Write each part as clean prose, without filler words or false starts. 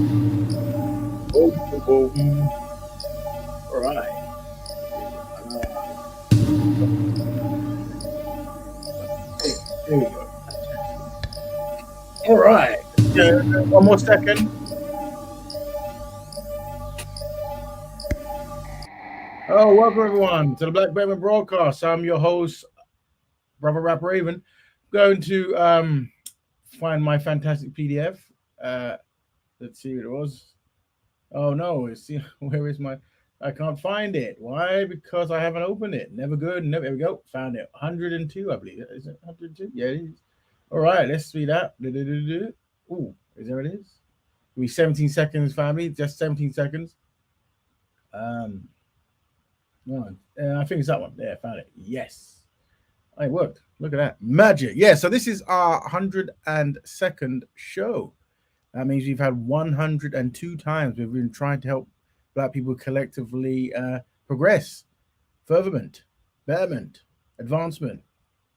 Boom, boom, boom. All right. There we go. All right. Yeah, one more second. Oh, welcome everyone to the Betterment Broadcast. I'm your host, Brother Rap Raven. Going to find my fantastic PDF. Uh, let's see what it was. Oh no, it's where is my? I can't find it. Why? Because I haven't opened it. Never good. Never. There we go. Found it. 102, I believe. Is it 102? Yeah, it is. All right. Let's see that. Ooh, is there it is? We 17 seconds, family. Just 17 seconds. Um, no, I think it's that one. There, found it. Yes, it worked. Look at that magic. Yeah. So this is our 102nd show. That means we've had 102 times we've been trying to help Black people collectively progress, furtherment, betterment, advancement.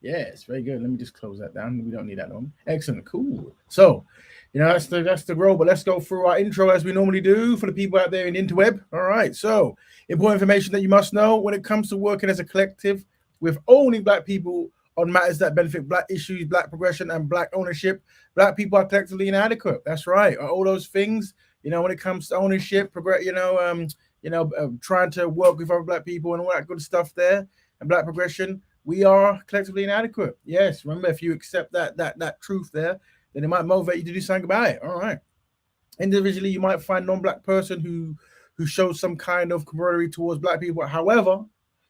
Yes, very good. Let me just close that down. We don't need that one. Excellent, cool. So, that's the role. But let's go through our intro as we normally do for the people out there in the interweb. All right. So, important information that you must know when it comes to working as a collective with only Black people on matters that benefit Black issues, Black progression, and Black ownership. Black people are collectively inadequate. That's right. All those things. When it comes to ownership, progress. Trying to work with other Black people and all that good stuff there, and Black progression, we are collectively inadequate. Yes, remember, if you accept that truth there, then it might motivate you to do something about it. All right. Individually, you might find non-Black person who shows some kind of camaraderie towards Black people. However,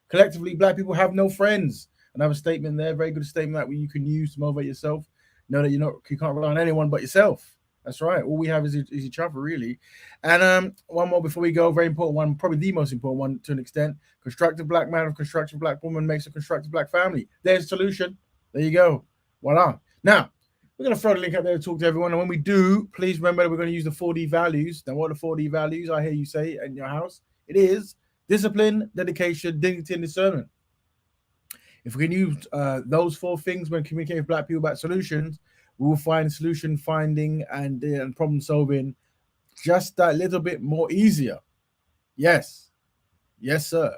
collectively, Black people have no friends. Another statement there, very good statement that you can use to motivate yourself. Know that you can't rely on anyone but yourself. That's right. All we have is each other, really. And one more before we go, very important one, probably the most important one to an extent. Constructive Black man or constructive Black woman makes a constructive Black family. There's a solution. There you go. Voila. Now, we're going to throw the link out there to talk to everyone. And when we do, please remember that we're going to use the 4D values. Now, what are the 4D values? I hear you say in your house. It is discipline, dedication, dignity, and discernment. If we can use those four things when communicating with Black people about solutions, we will find solution finding and problem solving just that little bit more easier. Yes. Yes, sir.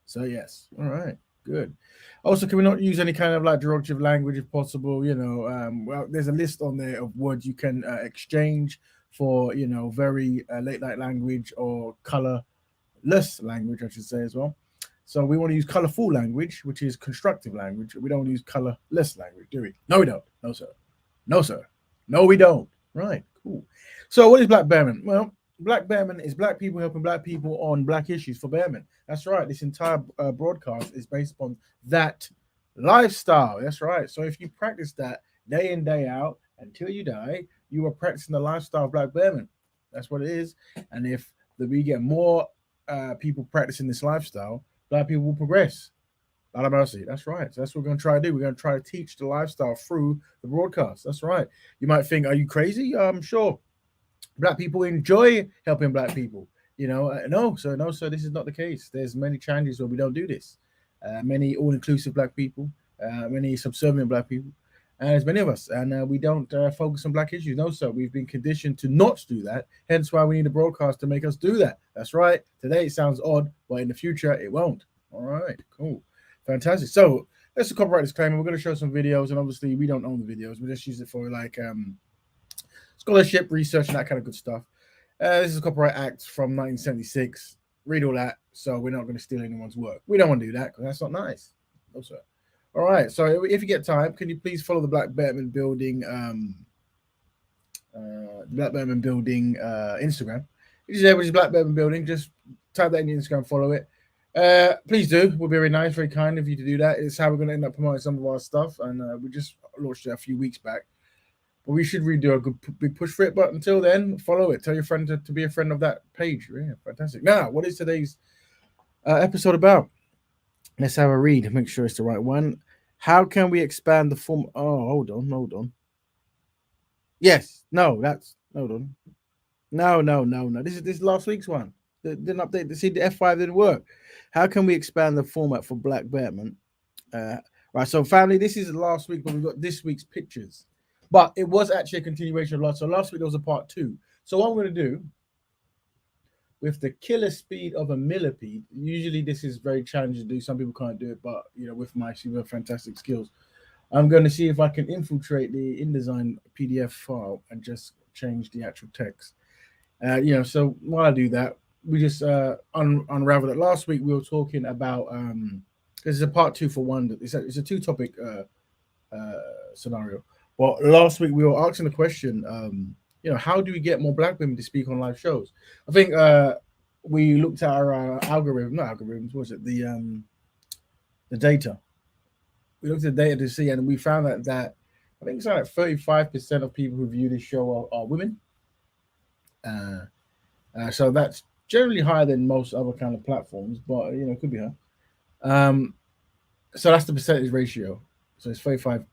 So, yes. All right. Good. Also, can we not use any kind of like derogative language if possible? Well, there's a list on there of words you can exchange for, very late night language or colorless language, I should say as well. So we want to use colorful language, which is constructive language. We don't want to use colorless language, do we? No, we don't. No, sir. No, sir. No, we don't. Right. Cool. So what is Black Betterment? Well, Black Betterment is Black people helping Black people on Black issues for betterment. That's right. This entire broadcast is based upon that lifestyle. That's right. So if you practice that day in, day out until you die, you are practicing the lifestyle of Black betterment. That's what it is. And if we get more people practicing this lifestyle, Black people will progress. Lot of mercy. That's right. So that's what we're going to try to do. We're going to try to teach the lifestyle through the broadcast. That's right. You might think, are you crazy? Sure. Black people enjoy helping Black people. No, sir. No, sir. This is not the case. There's many challenges where we don't do this. Many all-inclusive Black people, many subservient Black people, and there's many of us, and we don't focus on Black issues. No, sir. We've been conditioned to not do that. Hence why we need a broadcast to make us do that. That's right. Today it sounds odd, but in the future it won't. All right. Cool. Fantastic. So that's a copyright disclaimer. We're going to show some videos, and obviously we don't own the videos. We just use it for like scholarship, research, and that kind of good stuff. This is a Copyright Act from 1976. Read all that. So we're not going to steal anyone's work. We don't want to do that because that's not nice. No, sir. All right. So if you get time, can you please follow the Black Betterment Building, Instagram? Which is Black Betterment Building. Just type that in your Instagram, follow it. Please do. It would be very nice, very kind of you to do that. It's how we're going to end up promoting some of our stuff, and we just launched it a few weeks back. But we should really do a good big push for it. But until then, follow it. Tell your friend to be a friend of that page. Yeah, fantastic. Now, what is today's episode about? Let's have a read. Make sure it's the right one. How can we expand the form? Oh, hold on. Yes. No, that's hold on. No. This is last week's one. Didn't update. See, the F5 didn't work. How can we expand the format for Black Betterment? Right. So, family, this is last week, but we've got this week's pictures. But it was actually a continuation of last. So last week there was a part 2. So what I'm going to do with the killer speed of a millipede, usually this is very challenging to do. Some people can't do it, but with my super fantastic skills, I'm going to see if I can infiltrate the InDesign PDF file and just change the actual text. So while I do that, we just unraveled it. Last week we were talking about this is a part two for one. It's a two topic scenario. But last week we were asking the question, how do we get more black women to speak on live shows? I think we looked at our algorithm, not algorithms, what was it? The data. We looked at the data to see, and we found that I think it's like 35% of people who view this show are women. So that's generally higher than most other kind of platforms, but it could be high. So that's the percentage ratio. So it's 35%,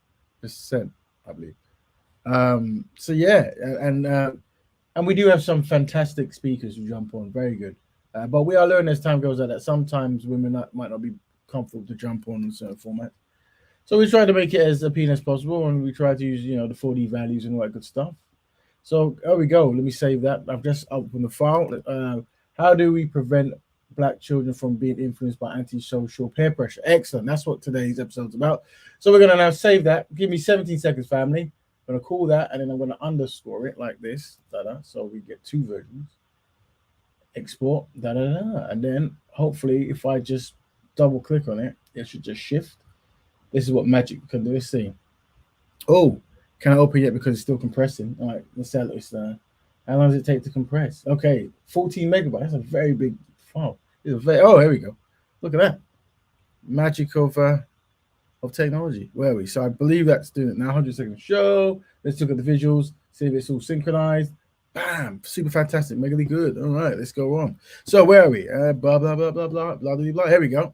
I believe. So yeah, and we do have some fantastic speakers who jump on, very good. But we are learning as time goes on that sometimes women might not be comfortable to jump on in certain formats. So we try to make it as appealing as possible, and we try to use the 4D values and all that good stuff. So there we go. Let me save that. I've just opened the file. How do we prevent black children from being influenced by antisocial peer pressure? Excellent. That's what today's episode's about. So we're going to now save that. Give me 17 seconds, family. I'm going to call that, and then I'm going to underscore it like this. So we get two versions. Export. And then hopefully if I just double click on it, it should just shift. This is what magic can do. Let's see. Oh, can I open it because it's still compressing? All right, let's sell it. How long does it take to compress? Okay, 14 megabytes. That's a very big file. Oh, here we go. Look at that. Magic of technology. Where are we? So I believe that's doing it now. 100-second show. Let's look at the visuals. See if it's all synchronized. Bam! Super fantastic. Megally good. All right, let's go on. So where are we? Blah, blah, blah, blah, blah, blah, blah, blah. Here we go.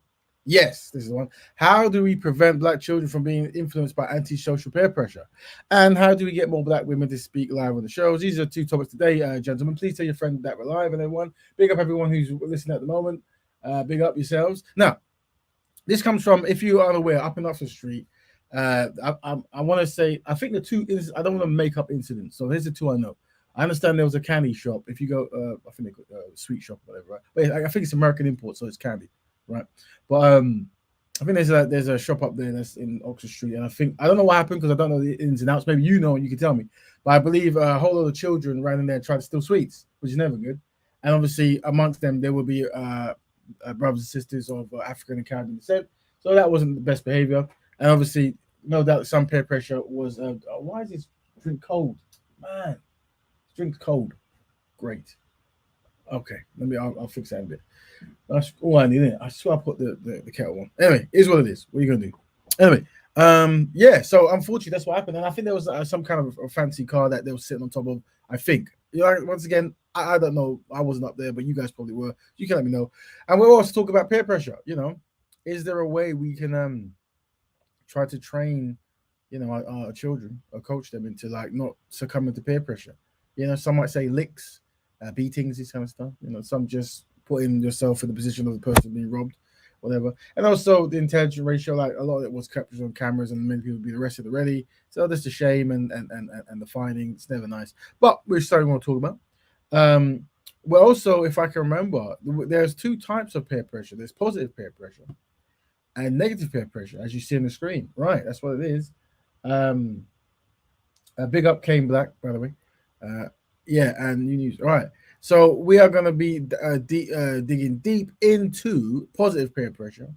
Yes, this is the one. How do we prevent black children from being influenced by antisocial peer pressure? And how do we get more black women to speak live on the shows? These are two topics today, gentlemen. Please tell your friend that we're live, and everyone. Big up everyone who's listening at the moment. Big up yourselves. Now, this comes from, if you are unaware, up in Oxford Street. I want to say, I think the two is, I don't want to make up incidents. So here's the two I know. I understand there was a candy shop. If you go, I think they got a sweet shop, or whatever, right? But I think it's American import, so it's candy. Right, but I think there's a shop up there that's in Oxford Street, and I don't know what happened because I don't know the ins and outs. Maybe you know and you can tell me. But I believe a whole lot of children ran in there and tried to steal sweets, which is never good. And obviously amongst them there will be brothers and sisters of African and Caribbean descent, so that wasn't the best behavior. And obviously, no doubt, some peer pressure was. Why is this drink cold, man? Drink's cold. Great. Okay, I'll fix that in a bit. That's all I need, isn't it? I swear I put the kettle on. Anyway, here's what it is. What are you gonna do? Anyway, yeah. So unfortunately, that's what happened, and I think there was some kind of a fancy car that they were sitting on top of. I think. Once again, I don't know. I wasn't up there, but you guys probably were. You can let me know. And we'll also talk about peer pressure. Is there a way we can try to train, our children or coach them into not succumbing to peer pressure? Some might say licks, beatings, this kind of stuff. Some just putting yourself in the position of the person being robbed, whatever. And also the intelligence ratio, like a lot of it was captured on cameras, and many people would be arrested already. So that's a shame, and the finding, it's never nice. But we're starting to talk about. Well, also, if I can remember, there's two types of peer pressure. There's positive peer pressure and negative peer pressure, as you see on the screen. Right, that's what it is. Big up Kane Black, by the way. Yeah, and you news. All right. So we are going to be digging deep into positive peer pressure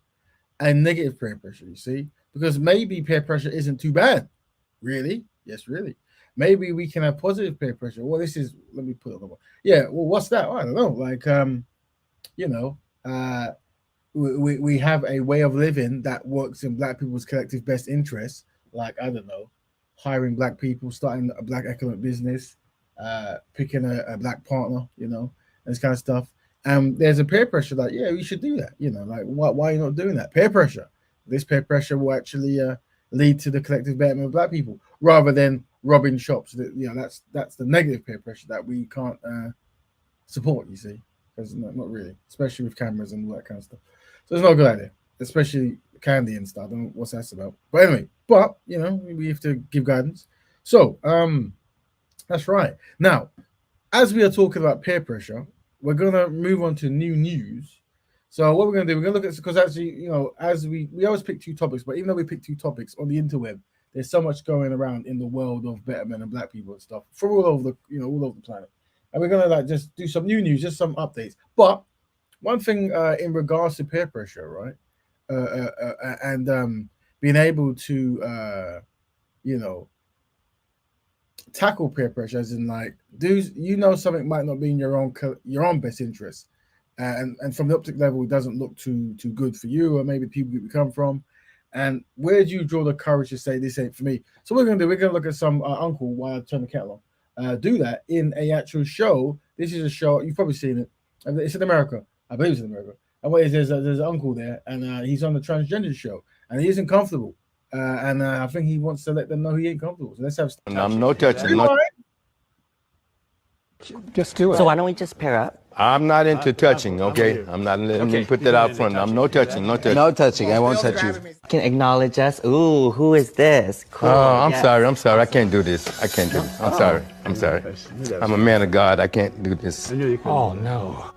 and negative peer pressure, you see, because maybe peer pressure isn't too bad. Really? Yes, really. Maybe we can have positive peer pressure. Well, let me put it on. Yeah, well, what's that? I don't know. We have a way of living that works in black people's collective best interests. Like, I don't know, hiring black people, starting a black economic business, picking a black partner, this kind of stuff. And there's a peer pressure that, yeah, we should do that. Why are you not doing that? Peer pressure. This peer pressure will actually lead to the collective betterment of black people, rather than robbing shops. That's the negative peer pressure that we can't support. You see, because not really, especially with cameras and all that kind of stuff. So it's not a good idea, especially candy and stuff. I don't know what's that's about. But anyway, we have to give guidance. So that's right. Now, as we are talking about peer pressure, we're gonna move on to new news. So what we're gonna do, we're gonna look at, because actually, as we always pick two topics, but even though we pick two topics on the interweb, there's so much going around in the world of Betterment and Black people and stuff from all over all over the planet, and we're gonna like just do some new news, just some updates. But one thing in regards to peer pressure, right, and being able to you know tackle peer pressure, as in like, do something might not be in your own best interest, and from the optic level it doesn't look too good for you, or maybe people you come from, and where do you draw the courage to say this ain't for me? So we're gonna look at some uncle, while I turn the kettle on, do that in a actual show. This is a show you've probably seen it. It's in America, I believe it's in America. And what is there's an uncle there, and he's on the transgender show, and he isn't comfortable, and I think he wants to let them know he ain't comfortable. So let's have. I'm no touching. No. Just do it. So why don't we just pair up? I'm not into touching, okay? I'm not. Let me put that out front. I'm no touching. No touching. No touching. I won't touch you. Can acknowledge us. Ooh, who is this? Cool. Oh, I'm yes. sorry. I'm sorry. I can't do this. I can't do this. I'm sorry. I'm sorry. I'm a man of God. I can't do this. Oh, no.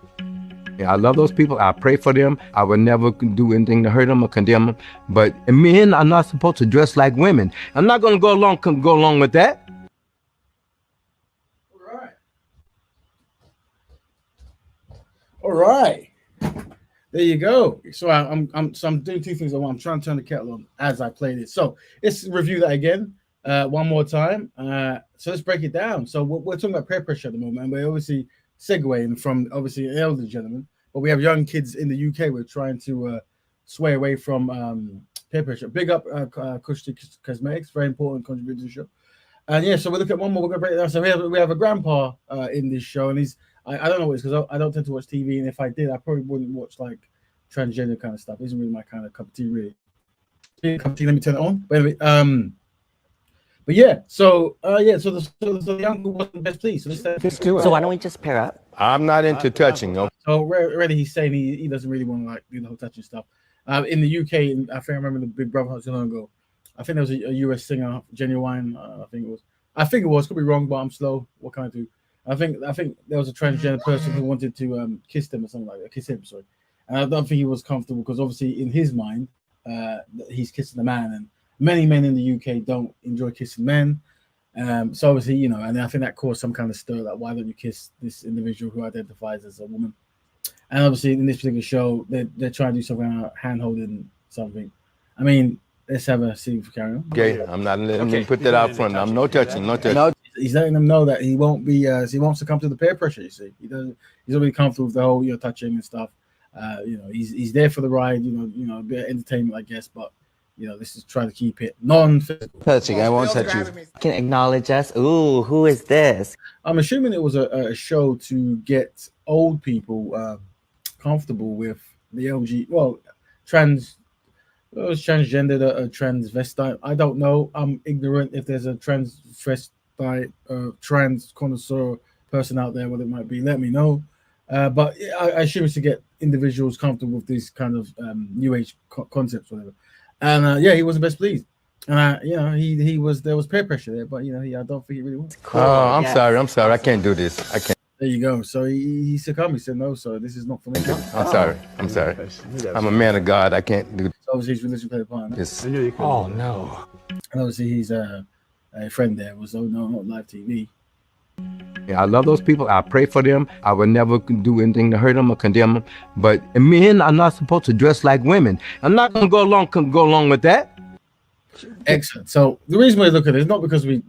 Yeah, I love those people. I pray for them. I would never do anything to hurt them or condemn them. But men are not supposed to dress like women. I'm not going to go along with that. All right. There you go. So I'm doing two things at once. I'm trying to turn the kettle on as I play this. So let's review that again one more time. So let's break it down. So we're talking about peer pressure at the moment, and we're obviously segueing from obviously an elderly gentleman, but we have young kids in the UK. We're trying to sway away from peer pressure. Big up Acoustic Cosmetics, very important contributor to the show. And yeah, so we look at one more. We're gonna break it down. So we have a grandpa in this show, and he's I don't know what it's because I don't tend to watch TV, and if I did, I probably wouldn't watch like transgender kind of stuff. It isn't really my kind of cup of tea, really. Cup of tea, let me turn it on. But anyway, but yeah, so the uncle wasn't best pleased. So Just do it. So why don't we just pair up? I'm not into touching, okay? So already he's saying he doesn't really want to like do the whole touching stuff. In the UK, and I think I remember the Big Brother not too long ago. I think there was a US singer, Genuine. I think it was. Could be wrong, but I'm slow. What can I do? I think there was a transgender person who wanted to kiss them or something like that. Kiss him, sorry. And I don't think he was comfortable because obviously in his mind, he's kissing a man, and many men in the UK don't enjoy kissing men. So obviously, and I think that caused some kind of stir. Like, why don't you kiss this individual who identifies as a woman? And obviously, in this particular show, they're trying to do some kind of hand holding something. I mean, let's have a see if we carry on. Okay, I'm not. Let me put that out front. I'm no touching. No touching. No. He's letting them know that he won't be. He wants to come to the peer pressure. You see, he doesn't. He's already comfortable with the whole, touching and stuff. He's there for the ride. A bit of entertainment, I guess. But this is trying to keep it non-physical. Touching. I won't touch you. Can acknowledge us. Ooh, who is this? I'm assuming it was a show to get old people comfortable with the transgender, a transvestite. I don't know. I'm ignorant if there's a transvestite, trans connoisseur person out there, what it might be. Let me know. But I assume it's to get individuals comfortable with these kind of new age concepts, whatever. And he wasn't best pleased. And he was, there was peer pressure there, but I don't think he really was. Cool. Oh, I'm sorry. I'm sorry. I can't do this. I can't. There you go. So he succumbed. He said no. So this is not for me. I'm sorry. I'm sorry. I'm a man of God. I can't do. So obviously his religion played a part. Yes. Oh no. And obviously he's a friend there. Was not live TV. Yeah, I love those people. I pray for them. I would never do anything to hurt them or condemn them. But men are not supposed to dress like women. I'm not going to go along with that. Excellent. So the reason we look at it is not because we're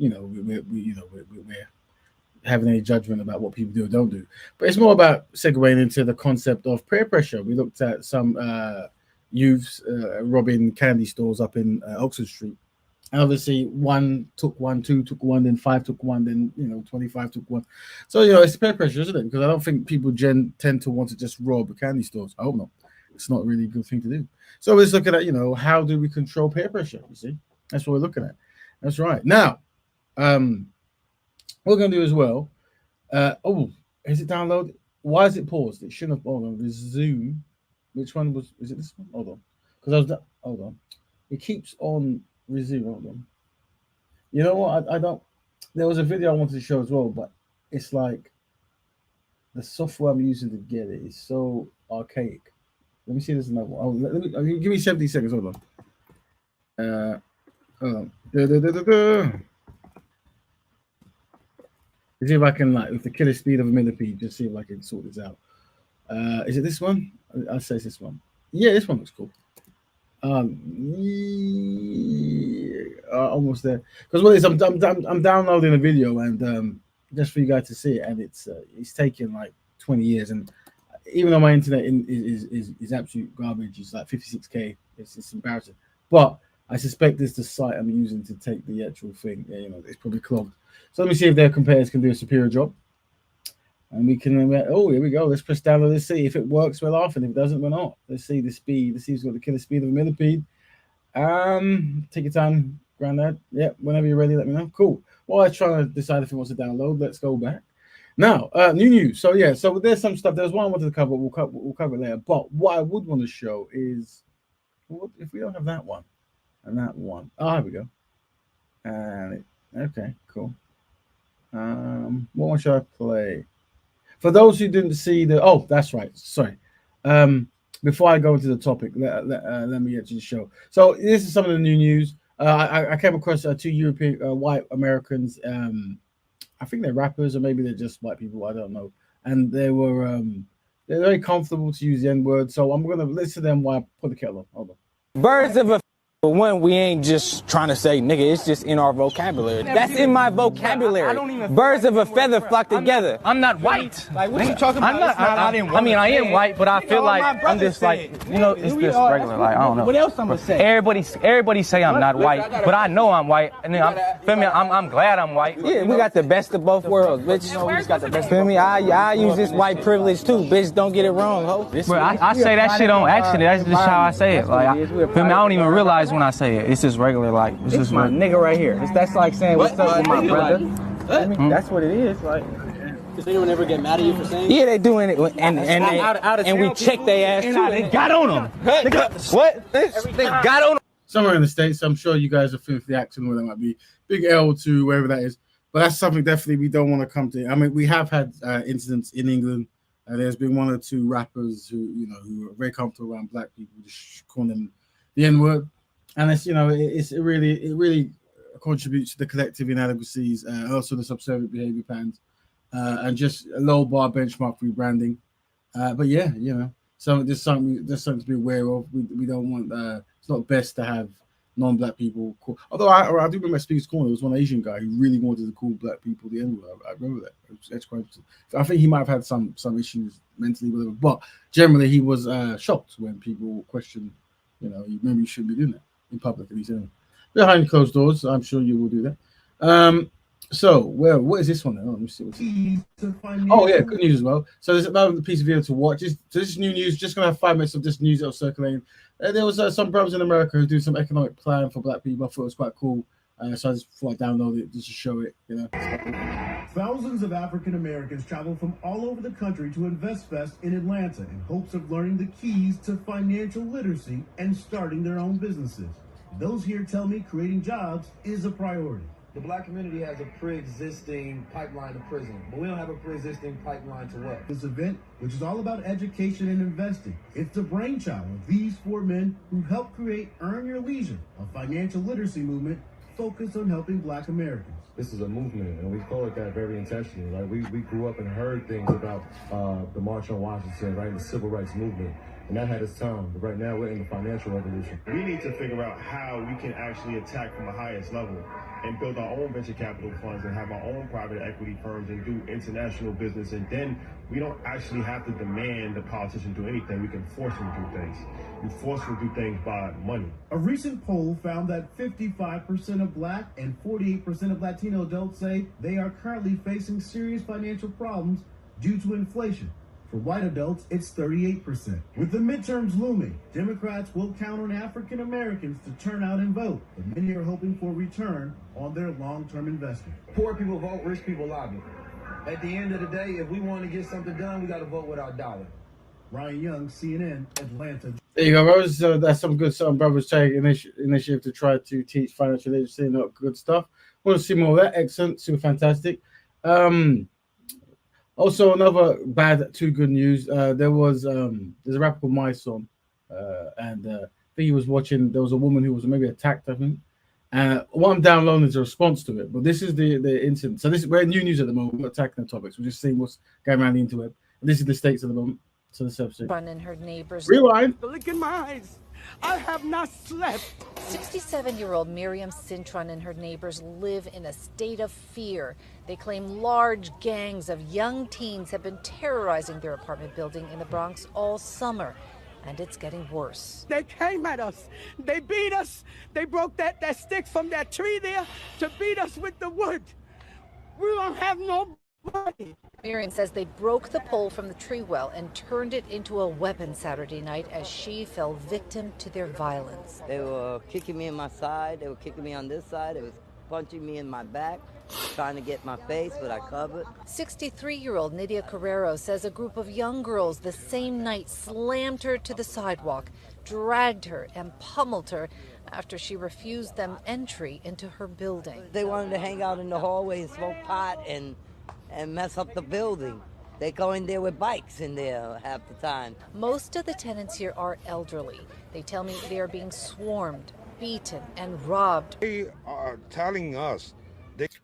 having any judgment about what people do or don't do, but it's more about segueing into the concept of peer pressure. We looked at some youths robbing candy stores up in Oxford Street. And obviously, one took one, two took one, then five took one, then 25 took one. So it's peer pressure, isn't it? Because I don't think people tend to want to just rob candy stores. I hope not. It's not really a good thing to do. So we're just looking at how do we control peer pressure? You see, that's what we're looking at. That's right. Now, what we're gonna do as well. Is it downloaded? Why is it paused? It shouldn't have. Hold on. Resume. Which one was? Is it this one? Hold on. Because hold on. It keeps on. Resume. Hold on. You know what? I don't. There was a video I wanted to show as well, but it's like the software I'm using to get it is so archaic. Let me see this another one. Oh, let me give me 70 seconds. Hold on. Hold on. See if I can, like, with the killer speed of a millipede, just see if I can sort this out. Is it this one? I'll say it's this one. Yeah, this one looks cool. Almost there. Because what it is, I'm downloading a video and just for you guys to see it, and it's taken like 20 years, and even though my internet is absolute garbage, it's like 56k. It's embarrassing, but I suspect it's the site I'm using to take the actual thing. Yeah, it's probably clogged. So let me see if their competitors can do a superior job. And we can, oh, here we go. Let's press download. Let's see if it works. We're laughing. If it doesn't, we're not. Let's see the speed. Let's see if it's got the killer speed of a millipede. Take your time, Grandad. Yeah, whenever you're ready, let me know. Cool. While I try to decide if it wants to download, let's go back. Now, new news. So yeah, so there's some stuff. There's one I wanted to cover. We'll cover it later. But what I would want to show is, what if we don't have that one and that one? Oh, here we go. And okay, cool. What one should I play? For those who didn't see oh, that's right. Sorry. Before I go into the topic, let me actually show. So this is some of the new news. I came across two European white Americans. I think they're rappers, or maybe they're just white people. I don't know. And they're very comfortable to use the N-word. So I'm gonna listen to them while I put the kettle on. Hold on. Birds of a one, we ain't just trying to say nigga, it's just in our vocabulary. That's in my vocabulary. I don't even birds of a feather flock together. I'm not white. Like what you talking about? I mean, I am white, but I feel like I'm just like, it's just regular. Like, I don't know. What else I'm gonna say? Everybody say I'm not white, but I know I'm white, and I'm glad I'm white. Yeah, we got the best of both worlds, bitch. Feel me? I use this white privilege too, bitch. Don't get it wrong, ho. Bro, I say that shit on accident. That's just how I say it. Like, feel me? I don't even realize when I say it. It's just regular, like, it's just my nigga right here. That's like saying what's up with my brother. That's what it is. Like, does anyone ever get mad at you for saying? Yeah, they doing it, and we check their ass too. They got on them. What? They got on them. Somewhere in the States, I'm sure you guys are familiar with the accent, where that might be Big L to wherever that is. But that's something definitely we don't want to come to. I mean, we have had incidents in England. There's been one or two rappers who are very comfortable around black people, just calling them the N-word. And it's it really contributes to the collective inadequacies, also the subservient behavior patterns, and just a low bar benchmark rebranding. But yeah, so there's something to be aware of. We don't want it's not best to have non-black people call. Although I do remember Speaker's Corner, there was one Asian guy who really wanted to call black people the N-word. I remember that. That's quite interesting. I think he might have had some issues mentally, whatever. But generally, he was shocked when people questioned. Maybe you shouldn't be doing that in public, at least. Behind closed doors, I'm sure you will do that. So, what is this one then? Let me see. Oh, yeah, good news as well. So there's another piece of video to watch. This is new news. Just going to have 5 minutes of this news that was circulating. There was some brothers in America who do some economic plan for black people. I thought it was quite cool. So I just thought I'd download it just to show it, Thousands of African Americans travel from all over the country to InvestFest in Atlanta in hopes of learning the keys to financial literacy and starting their own businesses. Those here tell me creating jobs is a priority. The black community has a pre-existing pipeline to prison, but we don't have a pre-existing pipeline to what? This event, which is all about education and investing, it's the brainchild of these 4 men who helped create Earn Your Leisure, a financial literacy movement focused on helping black Americans. This is a movement, and we call it that very intentionally. Like we grew up and heard things about the March on Washington, right, the Civil Rights Movement. And that had its time, but right now we're in the financial revolution. We need to figure out how we can actually attack from the highest level and build our own venture capital funds and have our own private equity firms and do international business. And then we don't actually have to demand the politician do anything. We can force them to do things. We force them to do things by money. A recent poll found that 55% of black and 48% of Latino adults say they are currently facing serious financial problems due to inflation. For white adults, it's 38%. With the midterms looming, Democrats will count on African Americans to turn out and vote, but many are hoping for a return on their long-term investment. Poor people vote, rich people lobby. At the end of the day, if we want to get something done, we got to vote with our dollar. Ryan Young, CNN, Atlanta. There you go, brothers. So that's some brothers taking initiative to try to teach financial literacy and good stuff. Want to see more of that? Excellent, super fantastic. Also, another bad, too good news. There's a rapper called My Son, and I think he was watching. There was a woman who was maybe attacked, I think. What I'm downloading is a response to it, but this is the incident. So we're in new news at the moment. We're not attacking the topics. We're just seeing what's going around the interweb. And this is the states at the moment. So this episode. And her neighbors. Rewind. Look in my eyes. I have not slept. 67-year-old Miriam Cintron and her neighbors live in a state of fear. They claim large gangs of young teens have been terrorizing their apartment building in the Bronx all summer. And it's getting worse. They came at us. They beat us. They broke that stick from that tree there to beat us with the wood. We don't have no money. Miriam says they broke the pole from the tree well and turned it into a weapon Saturday night as she fell victim to their violence. They were kicking me in my side. They were kicking me on this side. They was punching me in my back, trying to get my face, but I covered. 63-year-old Nydia Carrero says a group of young girls the same night slammed her to the sidewalk, dragged her and pummeled her after she refused them entry into her building. They wanted to hang out in the hallway and smoke pot and mess up the building. They go in there with bikes in there half the time. Most of the tenants here are elderly. They tell me they are being swarmed, beaten, and robbed. They are telling us.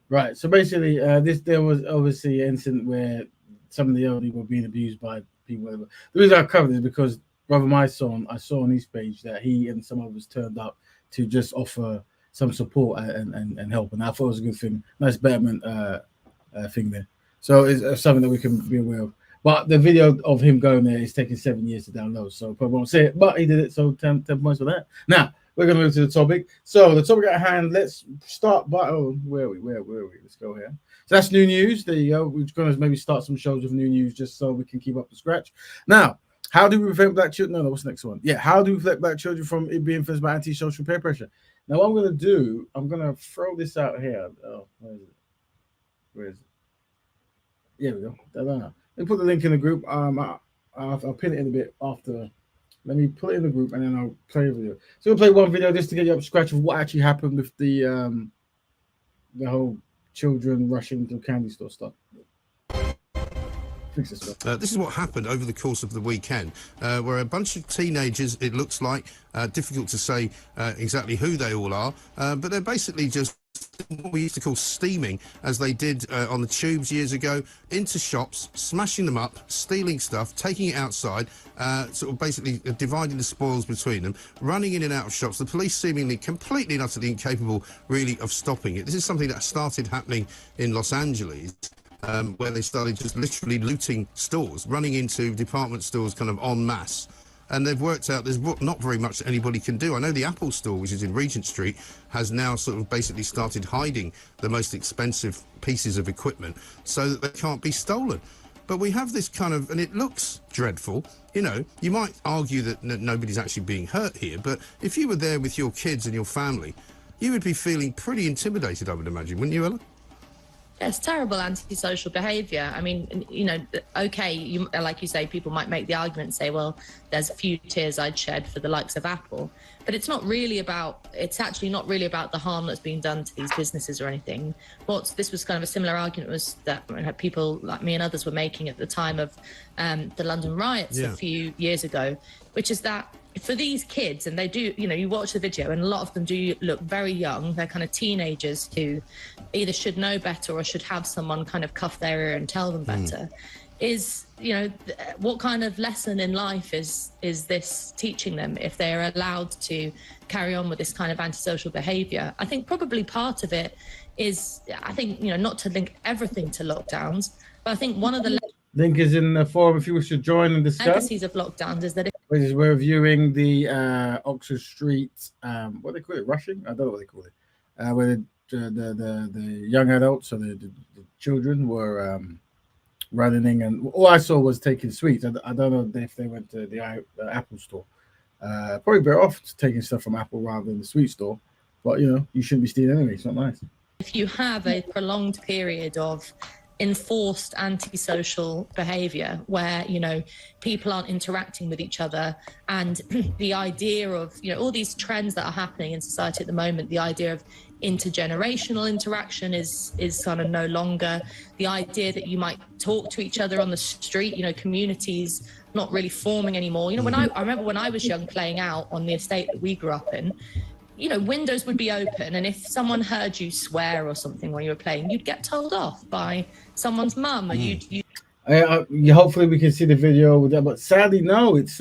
Right. So basically, there was obviously an incident where some of the elderly were being abused by people. Whatever. The reason I covered is because Brother My Son, I saw on his page that he and some others turned up to just offer some support and help, and I thought it was a good thing. Nice betterment thing there. So it's something that we can be aware of. But the video of him going there is taking 7 years to download, so probably won't say it. But he did it, so 10 points for that. Now we're going to move to the topic. So the topic at hand. Let's start by where are we? Let's go here. So that's new news. There you go. We're going to maybe start some shows with new news just so we can keep up the scratch. Now, how do we prevent black children? No, what's the next one? Yeah, how do we prevent black children from being influenced by anti-social peer pressure? Now, what I'm going to do, I'm going to throw this out here. Oh, where is it? Here we go. Let me put the link in the group. I'll pin it in a bit after. Let me put it in the group and then I'll play a video. So we'll play one video just to get you up to scratch of what actually happened with the whole children rushing to candy store stuff. This is what happened over the course of the weekend, where a bunch of teenagers, it looks like, difficult to say exactly who they all are, but they're basically just what we used to call steaming, as they did on the tubes years ago, into shops, smashing them up, stealing stuff, taking it outside, sort of basically dividing the spoils between them, running in and out of shops, the police seemingly completely and utterly incapable, really, of stopping it. This is something that started happening in Los Angeles, where they started just literally looting stores, running into department stores kind of en masse. And they've worked out there's not very much that anybody can do. I know the Apple store, which is in Regent Street, has now sort of basically started hiding the most expensive pieces of equipment so that they can't be stolen. But we have this kind of, and it looks dreadful. You know, you might argue that nobody's actually being hurt here, but if you were there with your kids and your family, you would be feeling pretty intimidated, I would imagine, wouldn't you, Ella? It's terrible antisocial behaviour. I mean, you know, okay, like you say, people might make the argument and say, well, there's a few tears I'd shed for the likes of Apple. But it's actually not really about the harm that's being done to these businesses or anything. This was kind of a similar argument was that people like me and others were making at the time of the London riots a few years ago, which is that for these kids, and they do, you know, you watch the video and a lot of them do look very young. They're kind of teenagers who either should know better or should have someone kind of cuff their ear and tell them better. Is, you know, what kind of lesson in life is this teaching them if they're allowed to carry on with this kind of antisocial behaviour? I think probably part of it is, I think, you know, not to link everything to lockdowns, but I think one of the link is in the forum if you wish to join and discuss. legacies of lockdowns is that we're viewing the Oxford Street, what do they call it, rushing? I don't know what they call it. Where the young adults or the children were running, and all I saw was taking sweets. I don't know if they went to the Apple store. Probably better off taking stuff from Apple rather than the sweet store. But, you know, you shouldn't be stealing anyway. It's not nice. If you have a prolonged period of enforced antisocial behavior where, you know, people aren't interacting with each other, and the idea of, you know, all these trends that are happening in society at the moment, the idea of intergenerational interaction is kind of no longer. The idea that you might talk to each other on the street, you know, communities not really forming anymore. You know, when I remember when I was young playing out on the estate that we grew up in, you know, windows would be open, and if someone heard you swear or something when you were playing, you'd get told off by someone's mum, or you'd Yeah, hopefully we can see the video with that, but sadly, no. It's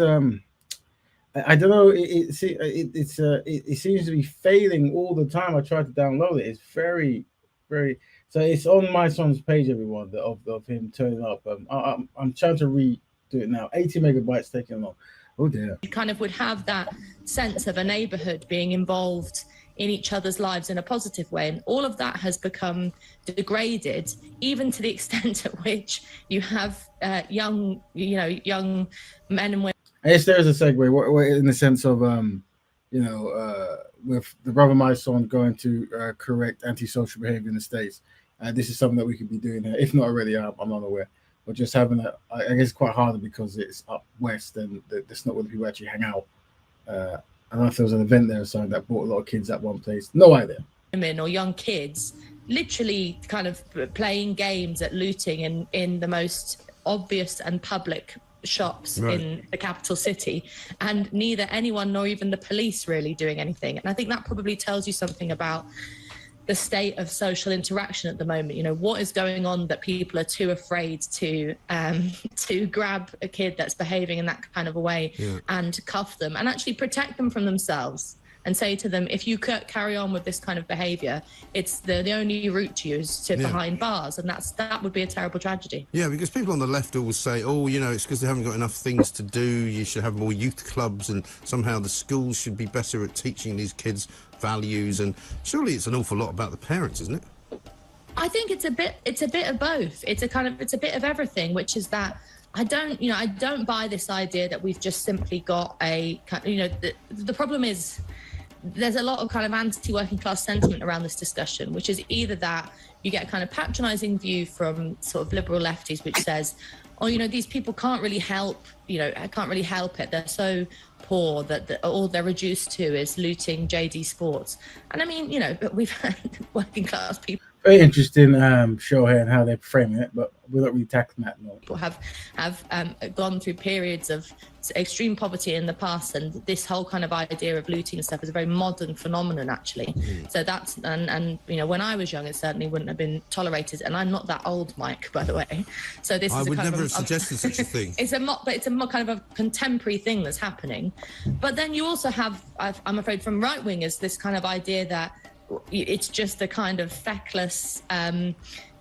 I don't know. It seems to be failing all the time. I tried to download it. It's very, very. So it's on my son's page, everyone, of him turning up. I'm trying to redo it now. 80 megabytes taking long. Oh dear. you kind of would have that sense of a neighborhood being involved in each other's lives in a positive way, and all of that has become degraded, even to the extent at which you have young men and women. I guess there is a segue in the sense of with the brother my son going to correct antisocial behavior in the States. This is something that we could be doing here, if not already. I'm not aware, but just having a, I guess, quite hard because it's up west and that's not where the people actually hang out. I don't know if there was an event there or something that brought a lot of kids at one place. No idea. Women or young kids literally kind of playing games at looting in the most obvious and public shops in the capital city, and neither anyone nor even the police really doing anything. And I think that probably tells you something about the state of social interaction at the moment. You know, what is going on that people are too afraid to grab a kid that's behaving in that kind of a way and cuff them and actually protect them from themselves and say to them, if you carry on with this kind of behavior, it's the only route to you is to behind bars, and that would be a terrible tragedy. Yeah, because people on the left always say, oh, you know, it's because they haven't got enough things to do, you should have more youth clubs, and somehow the schools should be better at teaching these kids values, and surely it's an awful lot about the parents, isn't it? I think it's a bit of both. It's a bit of everything, which is that I don't buy this idea that we've just simply got the problem is there's a lot of kind of anti-working class sentiment around this discussion, which is either that you get a kind of patronizing view from sort of liberal lefties, which says, oh, you know, these people can't really help it. They're so poor that all they're reduced to is looting JD Sports. And I mean, you know, but we've had working class people. Very interesting show here and how they're framing it, but we're not really tackling that. No. People have gone through periods of extreme poverty in the past, and this whole kind of idea of looting and stuff is a very modern phenomenon, actually. So that's and you know, when I was young, it certainly wouldn't have been tolerated. And I'm not that old, Mike, by the way. So this I is would never have suggested such a thing. It's a more kind of a contemporary thing that's happening. But then you also have, I'm afraid, from right wingers, this kind of idea that it's just a kind of feckless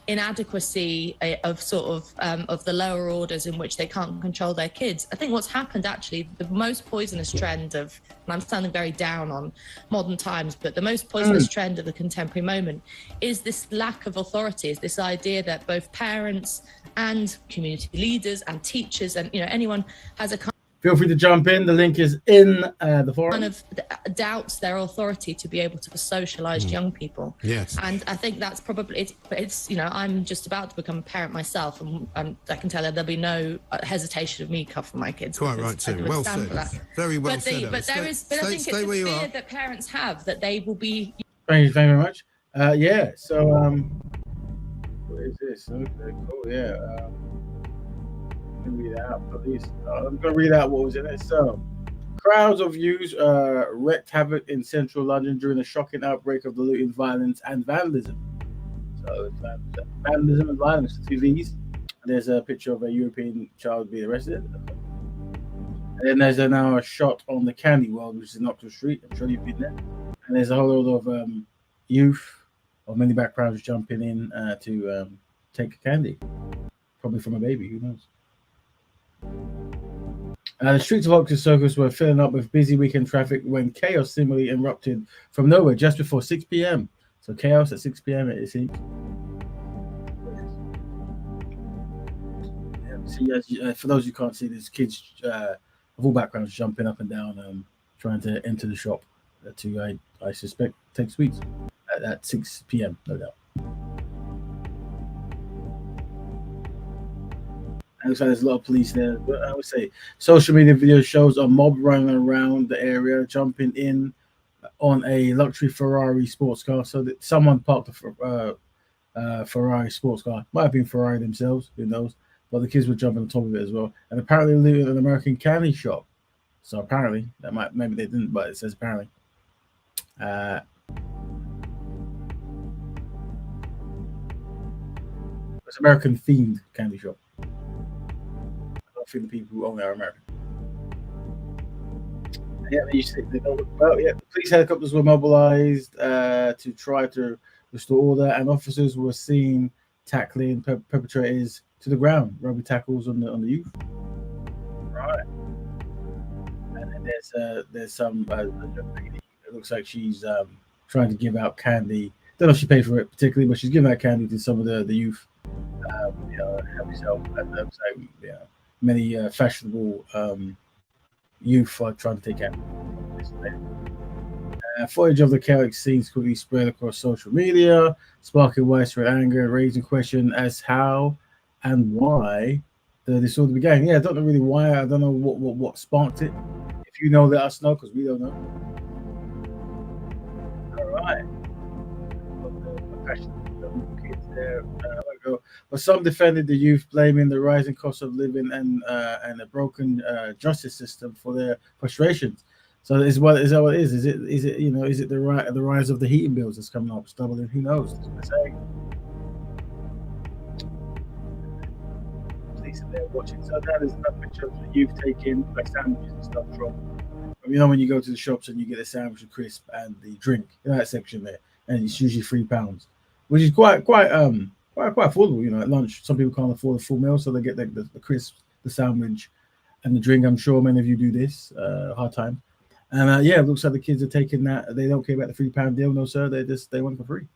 inadequacy of the lower orders in which they can't control their kids. I think what's happened, actually, the most poisonous trend of, and I'm sounding very down on modern times, but the most poisonous trend of the contemporary moment is this lack of authority, is this idea that both parents and community leaders and teachers and, you know, anyone has a kind. Feel free to jump in. The link is in the forum. Kind of doubts their authority to be able to socialize young people. Yes. And I think that's probably it's you know, I'm just about to become a parent myself, and I can tell you there'll be no hesitation of me cuffing my kids. Quite right too. Well said. Very well said. But I think it's a fear that parents have that they will be. Thank you very much. Yeah. So what is this? Okay, cool. Yeah. Read out, please. I'm gonna read out what was in it. So, crowds of youths wreaked havoc in central London during a shocking outbreak of the looting, violence, and vandalism. So, vandalism and violence, two V's. There's a picture of a European child being arrested. And then there's now a shot on the Candy World, which is in Oxford Street. I'm sure you've been there. And there's a whole lot of youth of many backgrounds jumping in to take a candy, probably from a baby. Who knows? The streets of Oxford Circus were filling up with busy weekend traffic when chaos seemingly erupted from nowhere just before 6 p.m. So chaos at 6 p.m. it seems. See, for those who can't see, there's kids of all backgrounds jumping up and down, trying to enter the shop to, I suspect, take sweets at 6 p.m. no doubt. And looks like there's a lot of police there. But I would say social media video shows a mob running around the area, jumping in on a luxury Ferrari sports car. So that someone parked a Ferrari sports car. Might have been Ferrari themselves, who knows? But the kids were jumping on top of it as well. And apparently living in an American candy shop. So apparently, maybe they didn't, but it says apparently. It's American themed candy shop. I don't think the people who own it are American. Yeah, they don't look well. Yeah, the police helicopters were mobilized to try to restore order, and officers were seen tackling perpetrators to the ground, rugby tackles on the youth. Right, and then there's some young lady. It looks like she's trying to give out candy. Don't know if she paid for it particularly, but she's giving out candy to some of the youth. Help yourself. And so, many fashionable youth are trying to take out. Footage of the chaotic scenes quickly spread across social media, sparking widespread anger, raising questions as how and why the disorder began. Yeah, I don't know really why. I don't know what sparked it. If you know, let us know because we don't know. All right. Kids there. But some defended the youth, blaming the rising cost of living and a broken justice system for their frustrations. So is that what it is? Is it is it the rise of the heating bills that's coming up, doubling? Who knows? That's what they're saying. Police are there watching. So now there's another picture of the youth taking like sandwiches and stuff from. When you go to the shops and you get a sandwich, a crisp, and the drink in that section there, and it's usually £3, which is quite affordable. At lunch, some people can't afford a full meal, so they get the crisp, the sandwich, and the drink. I'm sure many of you do this. Hard time. And it looks like the kids are taking that. They don't care about the £3 deal, no sir. They want it for free.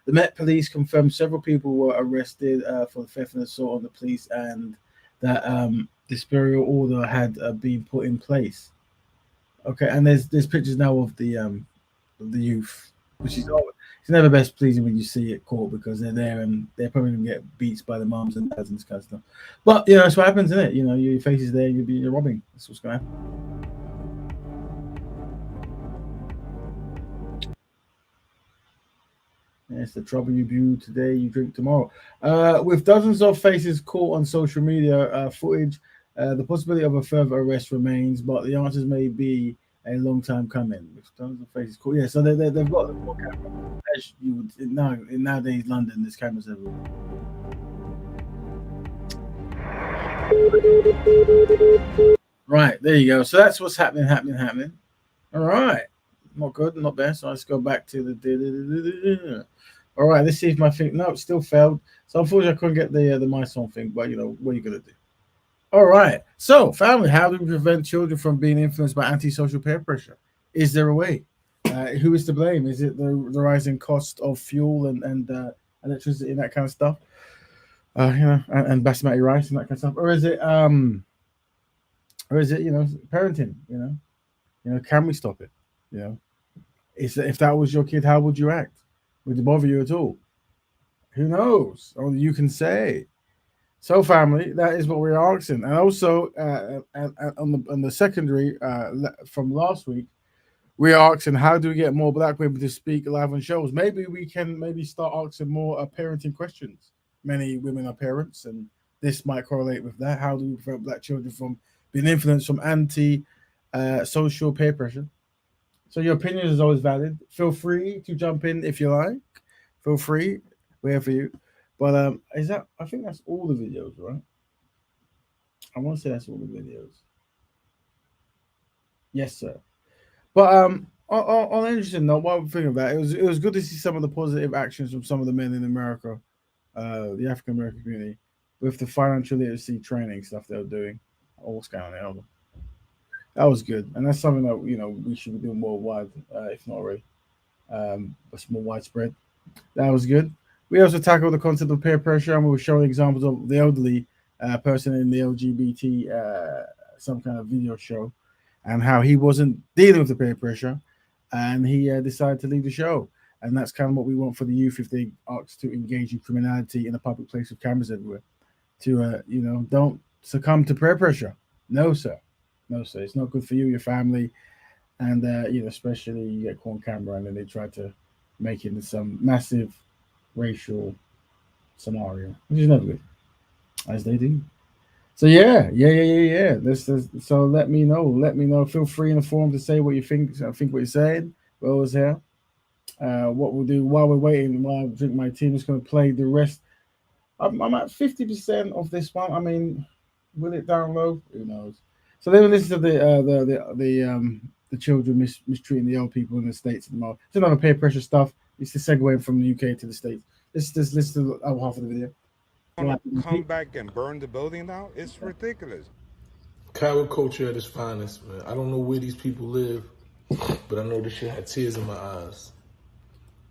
The Met Police confirmed several people were arrested for the theft and assault on the police, and that this burial order had been put in place. Okay, and there's pictures now of the youth, which is always, it's never best pleasing when you see it caught because they're there and they're probably gonna get beats by the mums and dads and this kind of stuff. But that's what happens, isn't it? Your face is there, you're robbing. That's what's gonna happen. It's the trouble you brew today, you drink tomorrow. With dozens of faces caught on social media footage, the possibility of a further arrest remains, but the answers may be a long time coming. With dozens of faces caught, so they've got more cameras. As you would in nowadays London, there's cameras everywhere. Right, there you go. So that's what's happening. All right, not good, not bad. So let's go back to the. All right, let's see if my thing. No, it still failed. So unfortunately, I couldn't get the my song thing. But what are you gonna do? All right. So, family, how do we prevent children from being influenced by antisocial peer pressure? Is there a way? Who is to blame? Is it the rising cost of fuel and electricity and that kind of stuff? And basmati rice and that kind of stuff, or is it parenting? Can we stop it? If that was your kid, how would you act? Would it bother you at all? Who knows? Only you can say. So, family, that is what we're asking. And also, on the secondary from last week, we're asking how do we get more black women to speak live on shows? Maybe we can start asking more parenting questions. Many women are parents, and this might correlate with that. How do we prevent black children from being influenced from anti-social peer pressure? So your opinion is always valid. Feel free to jump in if you like. Feel free. We're here for you. But I think that's all the videos, right? I want to say that's all the videos. Yes, sir. But on an interesting note, while I'm thinking of that, it was good to see some of the positive actions from some of the men in America, the African American community, with the financial literacy training stuff they were doing. Oh, what's going on there? That was good, and that's something that we should be doing worldwide, if not already. But more widespread. That was good. We also tackled the concept of peer pressure, and we were showing examples of the elderly person in the LGBT some kind of video show, and how he wasn't dealing with the peer pressure, and he decided to leave the show. And that's kind of what we want for the youth if they ask to engage in criminality in a public place with cameras everywhere. To don't succumb to peer pressure. No, sir. No, sir. It's not good for you, your family, And especially you get caught on camera, and then they try to make it into some massive racial scenario, which is never good, as they do. So yeah. So let me know. Let me know. Feel free in the forum to say what you think. I think what you're saying. We're always here. What we'll do while we're waiting, while I drink my tea, I'm just going to play the rest. I'm at 50% of this one. I mean, will it download? Who knows? So then listen to the children mistreating the old people in the States at the moment. It's another peer pressure stuff. It's the segue from the UK to the States. Let's just listen to the other half of the video. Want to come back and burn the building down? It's ridiculous. Coward culture at its finest, man. I don't know where these people live, but I know this shit had tears in my eyes.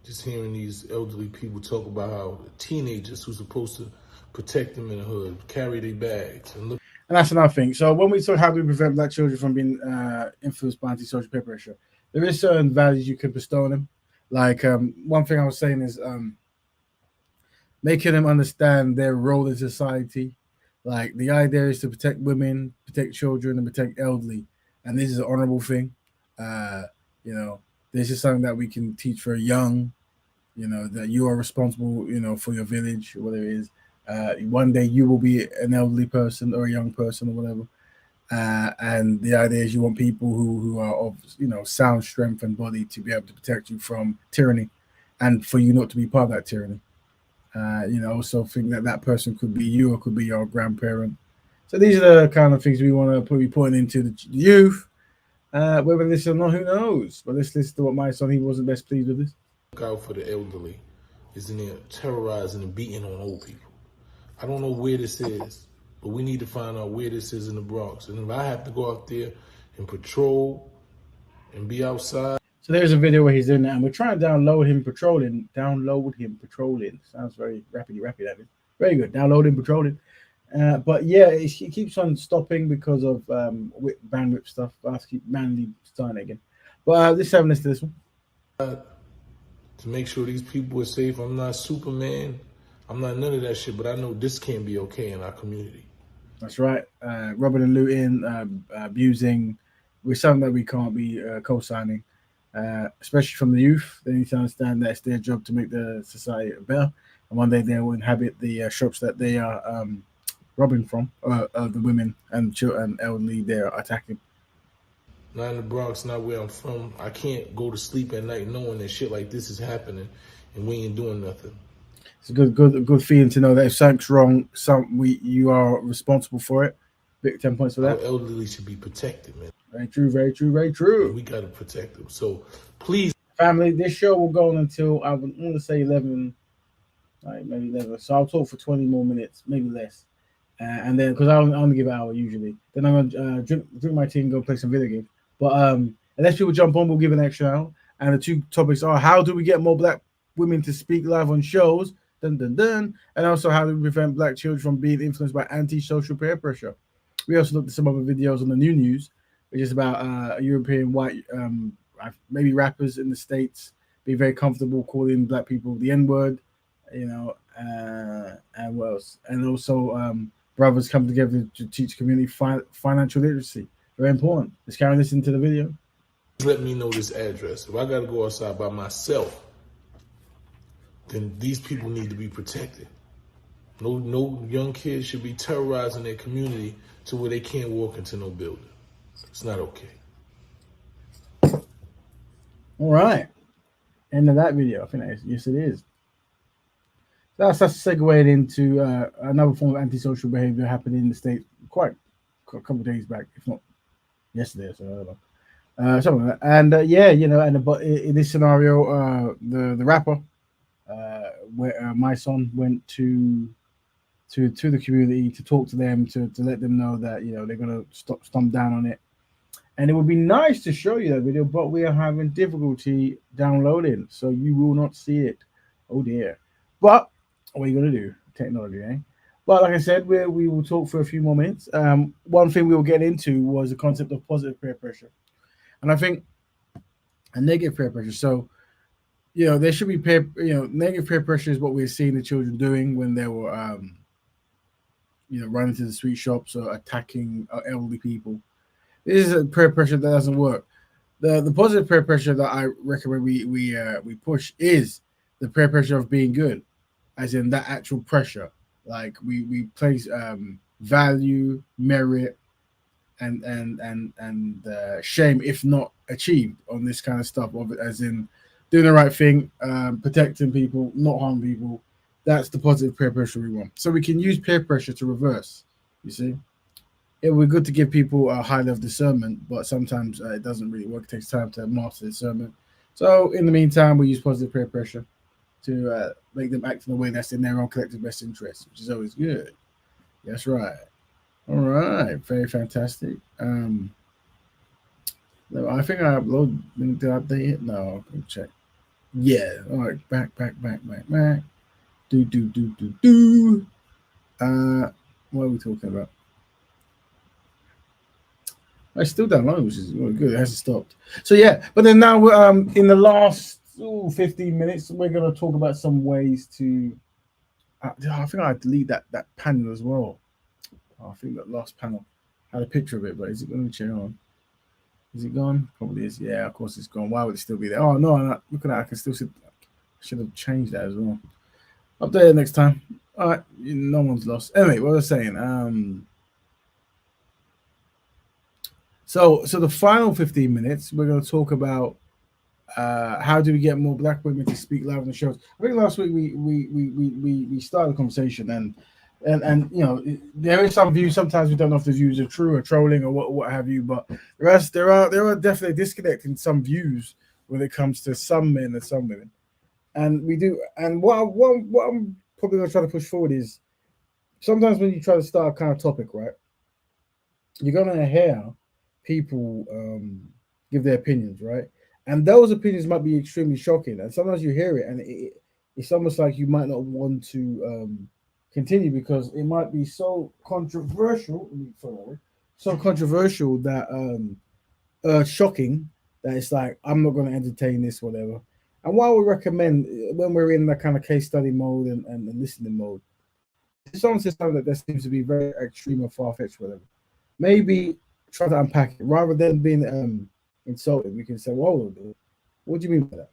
Just hearing these elderly people talk about how teenagers who's supposed to protect them in the hood carry their bags and look. And that's another thing. So when we talk how do we prevent black children from being influenced by antisocial peer pressure, there is certain values you can bestow on them. Like one thing I was saying is making them understand their role in society. Like the idea is to protect women, protect children, and protect elderly. And this is an honorable thing. This is something that we can teach for young. That you are responsible, for your village or whatever it is. One day you will be an elderly person or a young person or whatever. And the idea is you want people who are of sound strength and body to be able to protect you from tyranny, and for you not to be part of that tyranny. Also think that person could be you or could be your grandparent. So these are the kind of things we want to be putting into the youth. Whether this or not, who knows? But let's listen to what my son, he wasn't best pleased with this. Look out for the elderly. Is in there terrorizing and beating on old people. I don't know where this is, but we need to find out where this is in the Bronx. And if I have to go out there and patrol and be outside. So there's a video where he's doing that, and we're trying to download him patrolling. Sounds very rappy, that is. Very good. Download him patrolling. But yeah, it keeps on stopping because of bandwidth stuff. I have to keep manually starting again. But let's have a listen to this one. To make sure these people are safe. I'm not Superman. I'm not none of that shit, but I know this can't be okay in our community. That's right. Robbing and looting, abusing, with something that we can't be co-signing, especially from the youth. They need to understand that it's their job to make the society better. And one day they will inhabit the shops that they are robbing from, the women and children and elderly they are attacking. Not in the Bronx, not where I'm from. I can't go to sleep at night knowing that shit like this is happening and we ain't doing nothing. It's a good feeling to know that if something's wrong, you are responsible for it. Big 10 points for that. Our elderly should be protected, man. Very true, very true, very true. We gotta protect them. So please, family, this show will go on until I want to say 11, maybe 11. So I'll talk for 20 more minutes, maybe less. And then because I only give an hour usually, then I'm gonna drink my tea and go play some video games. But unless people jump on, we'll give an extra hour. And the two topics are: how do we get more black women to speak live on shows? Dun dun dun. And also, how do we prevent black children from being influenced by anti-social peer pressure? We also looked at some other videos on the new news, which is about European white, maybe rappers in the States being very comfortable calling black people the N-word, and what else? And also brothers come together to teach community financial literacy. Very important. Let's carry this into the video. Let me know this address. If I got to go outside by myself, then these people need to be protected. No young kids should be terrorizing their community to where they can't walk into no building. It's not okay. All right. End of that video. I think that is, yes, it is. That's segued into another form of antisocial behavior happening in the States quite a couple of days back, if not yesterday, so I don't know. Something like that. And but in this scenario, the rapper, where my son went to the community to talk to them to let them know that they're gonna stomp down on it. And it would be nice to show you that video, but we are having difficulty downloading, so you will not see it. Oh dear. But what are you gonna do? Technology, eh? But like I said, we will talk for a few more minutes. One thing we will get into was the concept of positive peer pressure. And I think a negative peer pressure. So, there should be negative peer pressure is what we're seeing the children doing when they were, running to the street shops or attacking elderly people. This is a peer pressure that doesn't work. The positive peer pressure that I recommend we push is the peer pressure of being good, as in that actual pressure. Like we place value, merit, and shame if not achieved on this kind of stuff. Of it, as in doing the right thing, protecting people, not harming people. That's the positive peer pressure we want. So we can use peer pressure to reverse. You see, it would be good to give people a high level of discernment, but sometimes it doesn't really work. It takes time to master discernment. So in the meantime, we use positive peer pressure to make them act in a way that's in their own collective best interest, which is always good. That's right. All right, very fantastic. No, I think I uploaded. Did I update it? No, I'll check. Yeah. All right, back. Do. What are we talking about? I still download, which is really good. It hasn't stopped. So yeah, but then now we're in the last 15 minutes, we're gonna talk about some ways to. I think I delete that panel as well. I think that last panel had a picture of it, but is it going to check on? Is it gone? Probably is. Yeah, of course it's gone. Why would it still be there? Oh no! Look at that. I can still see. I should have changed that as well. Update it next time. All right, no one's lost. Anyway, what I was saying. So the final 15 minutes, we're going to talk about how do we get more black women to speak live on the shows. I think last week we started the conversation and you know there is some views. Sometimes we don't know if the views are true or trolling or what have you. But there are definitely disconnect in some views when it comes to some men and some women. And we do. And what I'm probably going to try to push forward is sometimes when you try to start a kind of topic, right, you're going to hear people give their opinions, right? And those opinions might be extremely shocking. And sometimes you hear it and it's almost like you might not want to continue because it might be so controversial. So controversial that shocking that it's like I'm not going to entertain this, whatever. And what I would recommend when we're in that kind of case study mode and listening mode, if someone says something that seems to be very extreme or far fetched, whatever, maybe try to unpack it rather than being insulted. We can say, "Well, what do you mean by that?"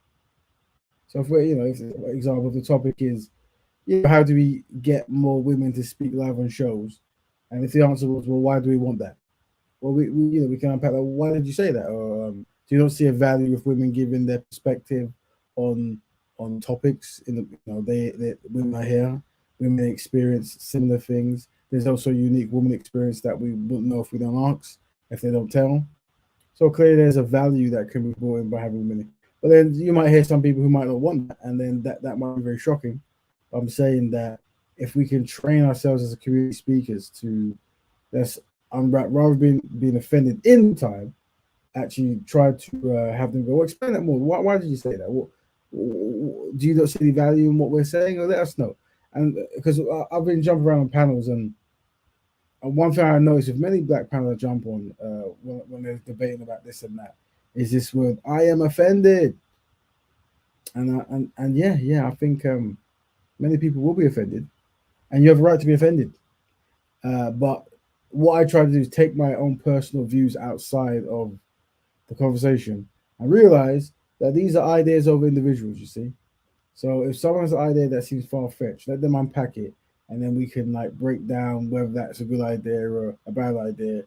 So if we're, if for example, the topic is, how do we get more women to speak live on shows? And if the answer was, well, why do we want that? Well, we can unpack that. Why did you say that? Or do you not see a value of women giving their perspective on topics? They women are here, women experience similar things. There's also a unique woman experience that we wouldn't know if we don't ask, if they don't tell. So clearly, there's a value that can be brought in by having women. But then you might hear some people who might not want that, and then that might be very shocking. But I'm saying that if we can train ourselves as a community speakers to rather than being offended in time, actually try to have them go, well, explain that more. Why did you say that? Do you not see the value in what we're saying? Or let us know. And because I've been jumping around on panels, and one thing I noticed with many black panels I jump on when they're debating about this and that is this word, I am offended. And yeah, I think many people will be offended, and you have a right to be offended. But what I try to do is take my own personal views outside of the conversation and realize that these are ideas of individuals, you see. So if someone has an idea that seems far-fetched, let them unpack it, and then we can break down whether that's a good idea or a bad idea.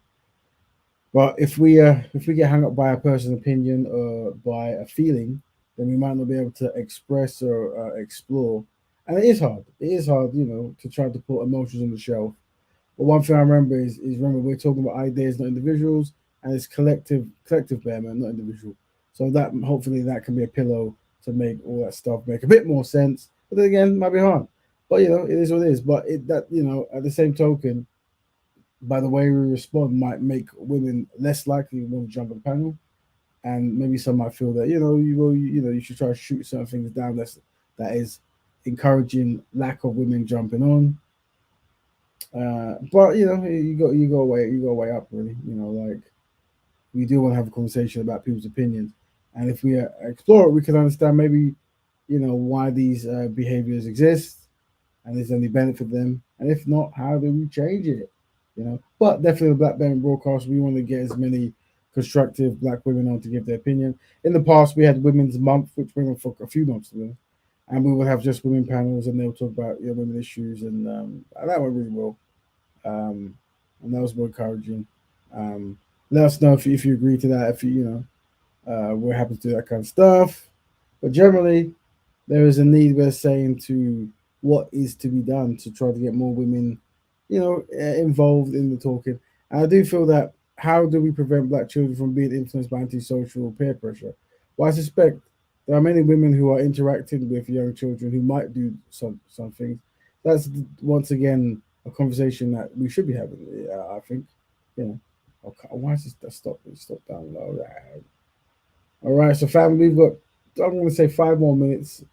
But if we get hung up by a person's opinion or by a feeling, then we might not be able to express or explore. And it is hard. It is hard, to try to put emotions on the shelf. But one thing I remember is remember we're talking about ideas, not individuals, and it's collective betterment, not individual. So that hopefully that can be a pillow to make all that stuff make a bit more sense. But then again, it might be hard. But it is what it is. But at the same token, by the way we respond might make women less likely to want to jump on the panel. And maybe some might feel that, you should try to shoot certain things down that is encouraging lack of women jumping on. But you go way up really. We do want to have a conversation about people's opinions, and if we explore it, we can understand maybe why these behaviors exist, and is there any benefit them, and if not, how do we change it? But definitely the Black Betterment Broadcast, we want to get as many constructive black women on to give their opinion. In the past, we had Women's Month, which went on for a few months ago, and we would have just women panels, and they'll talk about women issues, and that went really well, and that was more encouraging. Let us know if you agree to that. If we're happy to do that kind of stuff. But generally, there is a need, we're saying, to what is to be done to try to get more women, involved in the talking. And I do feel that, how do we prevent black children from being influenced by antisocial peer pressure? Well, I suspect there are many women who are interacting with young children who might do some things. That's, once again, a conversation that we should be having, I think. Okay, why is this stop down low? All right, so family, we've got, I'm going to say 5 more minutes.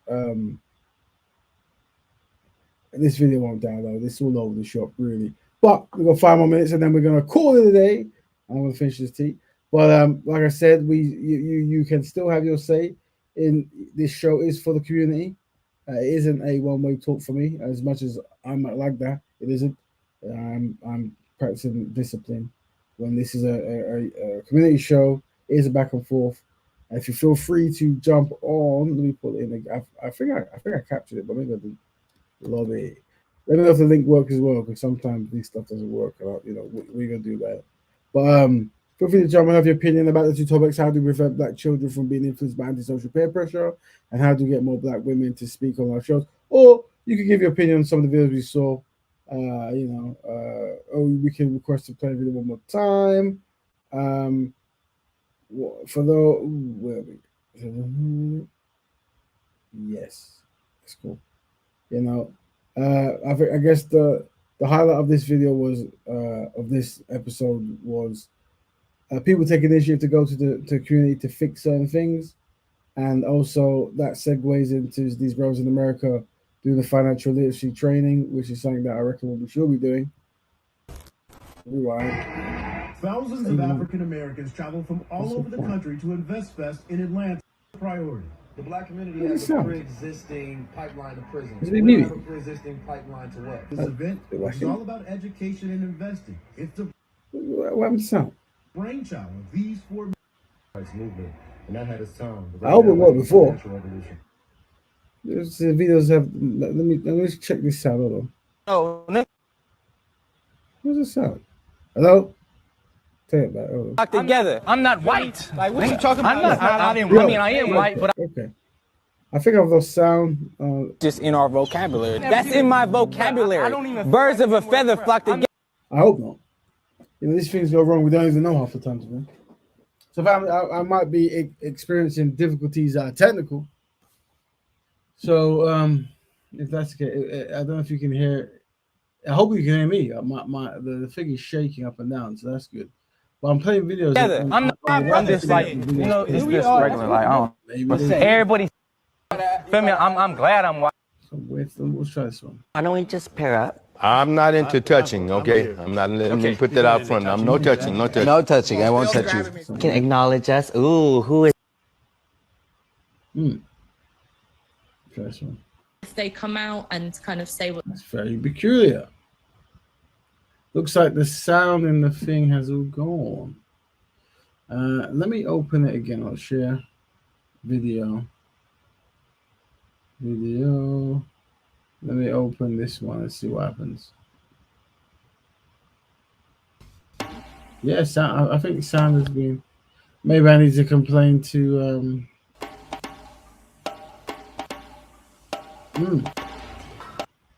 This video won't download. This is all over the shop, really. But we've got 5 more minutes, and then we're going to call it a day. I'm going to finish this tea. But like I said, you can still have your say in this show. Is for the community. It isn't a one-way talk for me. As much as I might like that, it isn't. I'm practicing discipline. When this is a community show, it is a back and forth. And if you feel free to jump on, let me put it in. I think I captured it, but maybe I didn't. Lobby. Let me know if the link works as well, because sometimes this stuff doesn't work. We're gonna do that. But feel free to jump and have your opinion about the 2 topics: how do we prevent black children from being influenced by antisocial peer pressure, and how do we get more black women to speak on our shows? Or you can give your opinion on some of the videos we saw. Or we can request to play the video one more time. For the where are we? Yes, that's cool. I guess the highlight of this video was of this episode was people taking initiative to go to the community to fix certain things, and also that segues into these brothers in America doing the financial literacy training, which is something that I reckon we should be doing. Rewind. Thousands of African Americans travel from all over the country to Invest Fest in Atlanta. Priority. The black community has a pre-existing pipeline to prison. We don't have a pre-existing pipeline to what? This event is all about education and investing. It's the what happened to sound? brainchild of these 4 rights movement, and that had its time. I hope it worked before. The videos have. Let me check this out. Hold on. Oh, no. What's the sound? Hello? Take it back. Hold on. Together. I'm not white. Like, what you talking about? I am white, but okay. I think I've lost sound. Just in our vocabulary. That's in my vocabulary. Birds of a feather flock together. I hope not. These things go wrong. We don't even know half the time, man. So if I might be experiencing difficulties that are technical. So if that's okay, I don't know if you can hear. I hope you can hear me. The thing is shaking up and down, so that's good. But I'm playing videos. I'm just like, it's just regular. Like, I don't. Everybody. Feel me? I'm glad I'm white. So let's try this one. Why don't we just pair up? I'm not into touching, okay? I'm not. Let me put that out front. I'm no touching, no touching. No touching. I won't touch you. You can acknowledge us. Ooh, who is? First one. If they come out and kind of say what. That's very peculiar. Looks like the sound in the thing has all gone. Let me open it again. I'll share video. Let me open this one and see what happens. Yes, I think sound has been. Maybe I need to complain to.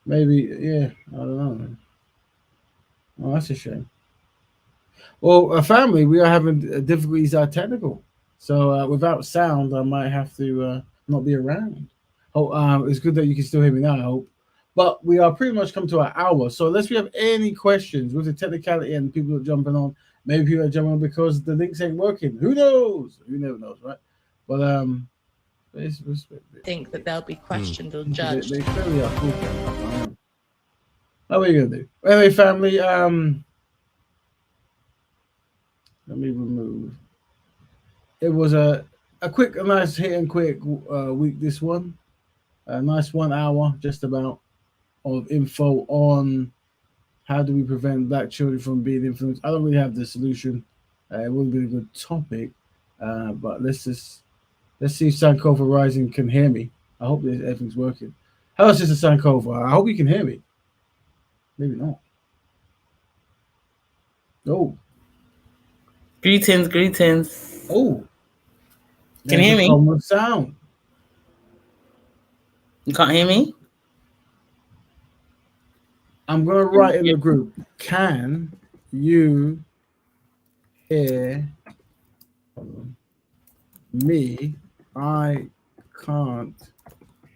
Maybe, yeah, I don't know. Oh, that's a shame. Well, a family, we are having difficulties technical. So without sound, I might have to not be around. Oh, it's good that you can still hear me now, I hope. But we are pretty much come to our hour. So unless we have any questions with the technicality and people are jumping on, maybe people are jumping on because the links ain't working. Who knows? Who never knows, right? But I think that they'll be questioned or judged. They clearly are. What are you gonna do? Anyway, family, let me remove. It was a nice hit and quick week. This one, a nice 1 hour, just about, of info on how do we prevent black children from being influenced. I don't really have the solution. It would be a good topic, but let's see if Sankofa Rising can hear me. I hope that everything's working. Hello, Sister Sankofa. I hope you can hear me. Maybe not. Oh. Greetings. Oh. Can you hear me? Problem with sound. You can't hear me? I'm going to write in the group, can you hear me? I can't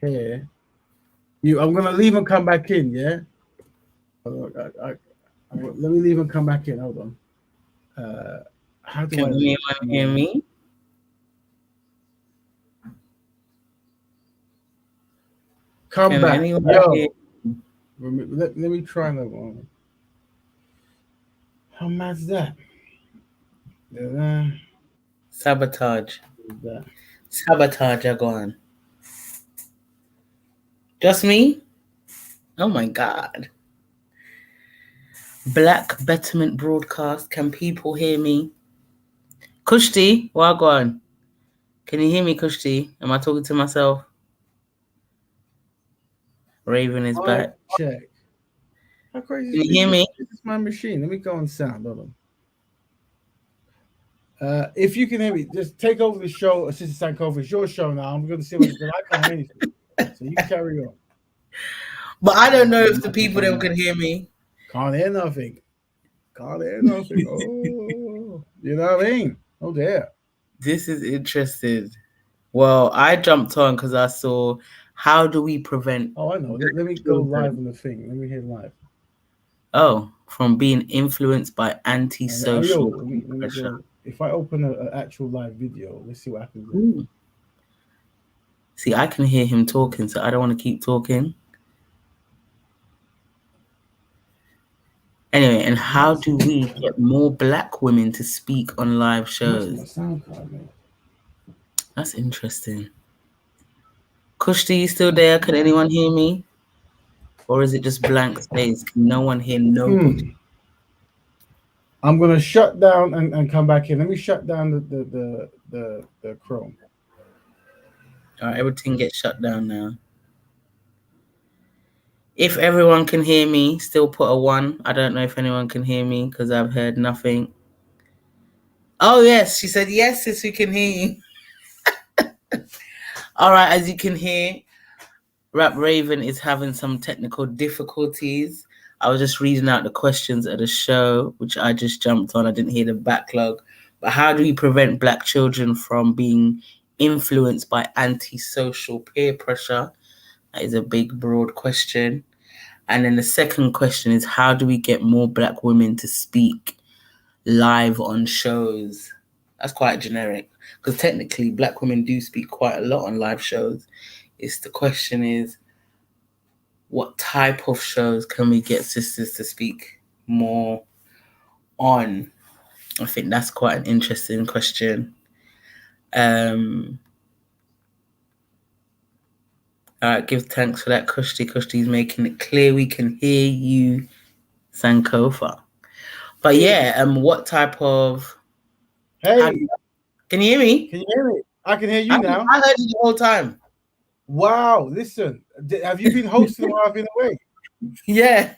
hear you. I'm going to leave and come back in, yeah? Let me leave and come back in. Hold on. How do Can anyone hear me? Come back. Yo. Let me try another one. How mad is that? Sabotage. Sabotage, go on. Just me? Oh my God. Black Betterment Broadcast. Can people hear me? Kushti, go on. Can you hear me, Kushti? Am I talking to myself? Raven is back. Check. How crazy Can you hear me? This is my machine. Let me go on sound. Hold on. If you can hear me, just take over the show. Assistant Sankofa, it's your show now. I'm going to see what I can't hear anything. So you carry on. But I don't know if the people that can hear me. Can't hear nothing. Can't hear nothing. Oh, you know what I mean? Oh, dear. This is interesting. Well, I jumped on because I saw how do we prevent. Oh, I know. Let me go live on the thing. Let me hear live. Oh, from being influenced by antisocial let me go. If I open an actual live video, let's see what happens. Ooh. See, I can hear him talking, so I don't want to keep talking. Anyway, and how do we get more Black women to speak on live shows? That's interesting. Kushti, you still there? Can anyone hear me? Or is it just blank space? Can no one hear nobody? I'm gonna shut down and come back in. Let me shut down the Chrome. All right, everything gets shut down now. If everyone can hear me, still put a 1. I don't know if anyone can hear me because I've heard nothing. Oh, yes. She said, yes, sis, we can hear you. All right, as you can hear, Rap Raven is having some technical difficulties. I was just reading out the questions of the show, which I just jumped on. I didn't hear the backlog. But how do we prevent Black children from being influenced by antisocial peer pressure? That is a big, broad question. And then the second question is, how do we get more Black women to speak live on shows? That's quite generic, because technically Black women do speak quite a lot on live shows. The question is, what type of shows can we get sisters to speak more on? I think that's quite an interesting question. All right, give thanks for that, Kushti. Kushti's making it clear we can hear you, Sankofa. But yeah, what type of... Hey! Can you hear me? Can you hear me? I can hear you now. I heard you the whole time. Wow, listen. Have you been hosting while I've been away? Yeah.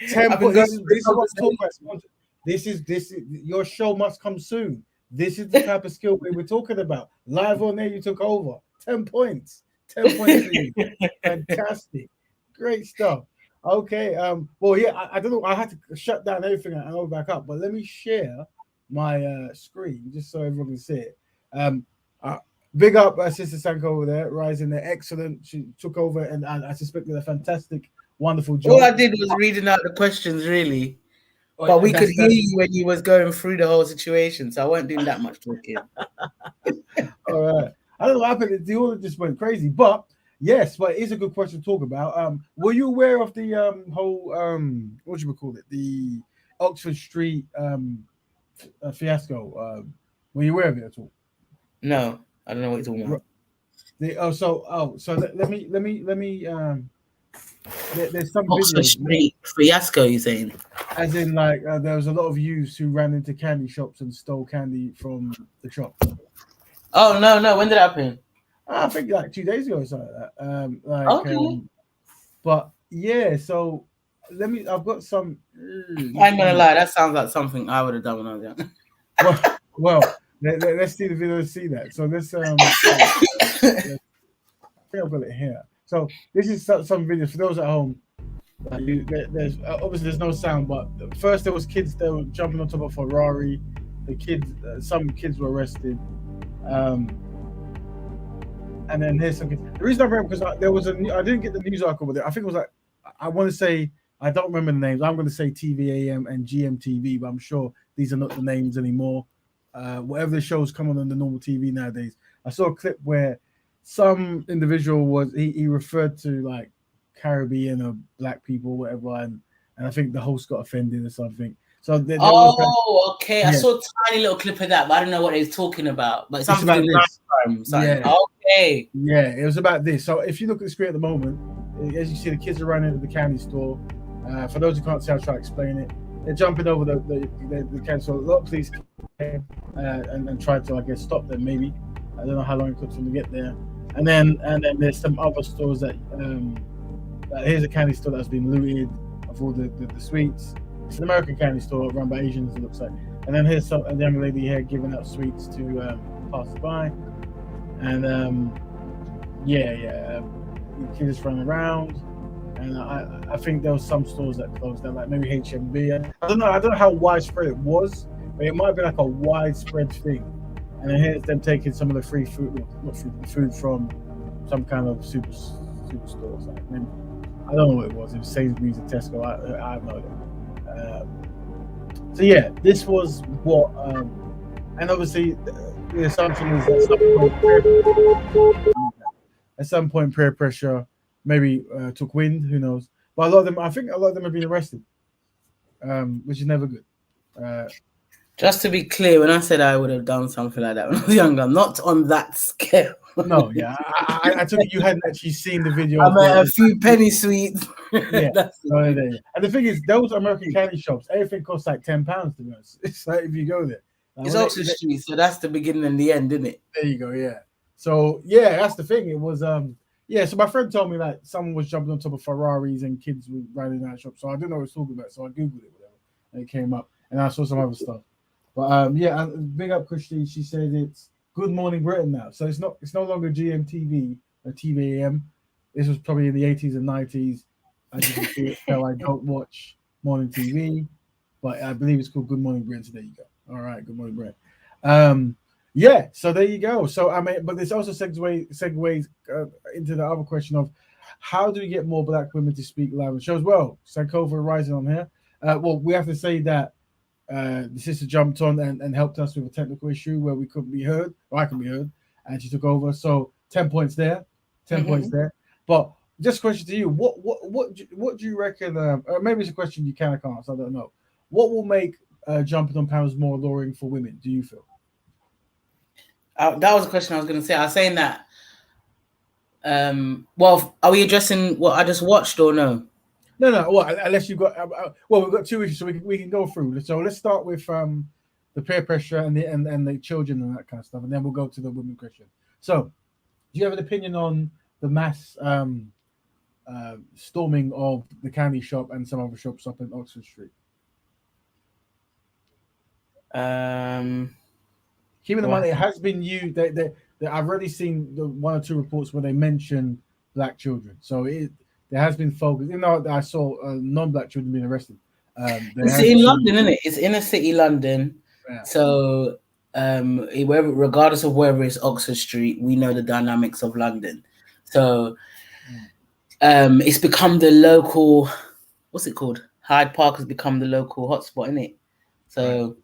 10 points. This is what I'm talking about. This is your show must come soon. This is the type of skill we were talking about. Live on there, you took over. 10 points. 10 points for you. Fantastic. Great stuff. Okay. Well, yeah, I don't know. I had to shut down everything and go back up, but let me share my screen just so everyone can see it. Big up Sister Sanko over there, rising there. Excellent. She took over, and I suspect did a fantastic, wonderful job. All I did was reading out the questions, really. But we could hear you when you was going through the whole situation, so I wasn't doing that much talking. All right. I don't know what happened. The order just went crazy. But yes, but it is a good question to talk about. Were you aware of the whole what do you call it? The Oxford Street fiasco? Were you aware of it at all? No, I don't know what you're talking about. So let me there's some Oxford videos, Street fiasco, you saying? as in like there was a lot of youths who ran into candy shops and stole candy from the shop. Oh no! When did that happen? I think like 2 days ago or something like that. Okay. But yeah, so I've got some. I'm gonna lie, that sounds like something I would have done when I was young. Well, let's see the video to see that. So this I think I've got it here. So this is some videos for those at home. There's obviously there's no sound, but first there was kids that were jumping on top of a Ferrari. The kids, some kids were arrested. And then here's some kids. The reason I remember because there was I didn't get the news article with it. I think it was like I want to say I don't remember the names. I'm going to say TVAM and GMTV, but I'm sure these are not the names anymore. Whatever the shows come on the normal TV nowadays. I saw a clip where some individual was he referred to like Caribbean or black people, whatever, and I think the host got offended or something. So there was that, okay. yeah. I saw a tiny little clip of that, but I don't know what they was talking about. But It's about this. Yeah. Okay. Yeah, it was about this. So if you look at the screen at the moment, as you see, the kids are running into the candy store. For those who can't see, I'll try to explain it. They're jumping over the candy store. A lot of police came and tried to, I guess, stop them. Maybe I don't know how long it took for them to get there. And then there's some other stores that here's a candy store that's been looted of all the sweets. It's an American candy store run by Asians, it looks like. And then here's a young lady here giving out sweets to passers-by. And the kids running around. And I think there was some stores that closed down, like maybe HMB. I don't know how widespread it was, but it might be like a widespread thing. And then here's them taking some of the free food, food from some kind of super stores. Like maybe, I don't know what it was. It was Sainsbury's or Tesco. I have no idea. So yeah, this was what, and obviously the assumption is that at some point peer pressure maybe took wind. Who knows? But I think a lot of them have been arrested, which is never good. Just to be clear, when I said I would have done something like that when I was younger, not on that scale. No, yeah, I took it you hadn't actually seen the video. I meant a few penny sweets. Yeah, and the thing is, those American candy shops, everything costs like £10. To be honest, it's like if you go there, like, it's Oxford Street, so that's the beginning and the end, isn't it? There you go. Yeah. So yeah, that's the thing. It was So my friend told me that someone was jumping on top of Ferraris and kids were riding that shop. So I didn't know what it was talking about. So I googled it, whatever, and it came up, and I saw some other stuff. But big up Christy. She said it's Good Morning Britain now, so it's no longer GMTV or TVAM. This was probably in the 80s and 90s. I didn't see it, so I don't watch morning TV, but I believe it's called Good Morning Britain. So there you go. All right, Good Morning Britain. So there you go. So I mean, but this also segues into the other question of how do we get more black women to speak live on shows? Well, Sankova rising on here. Well, we have to say that the sister jumped on and helped us with a technical issue where we couldn't be heard, or I couldn't be heard, and she took over. So 10 points there, 10 points there. But just a question to you: what do you reckon? Maybe it's a question you can or can't answer. I don't know. What will make jumping on panels more alluring for women? Do you feel? That was a question I was going to say. I was saying that. Well, are we addressing what I just watched or no? No. Well, unless you've got. We've got two issues, so we can go through. So let's start with the peer pressure and the children and that kind of stuff, and then we'll go to the women question. So, do you have an opinion on the mass storming of the candy shop and some other shops up in Oxford Street? Keeping in mind, it has been used. I've already seen the one or two reports where they mention black children. So there has been focus. Even though I saw non-black children being arrested. It's in London, isn't it? It's inner city London. Yeah. So regardless of whether it's Oxford Street, we know the dynamics of London. So it's become the local. What's it called? Hyde Park has become the local hotspot, isn't it? So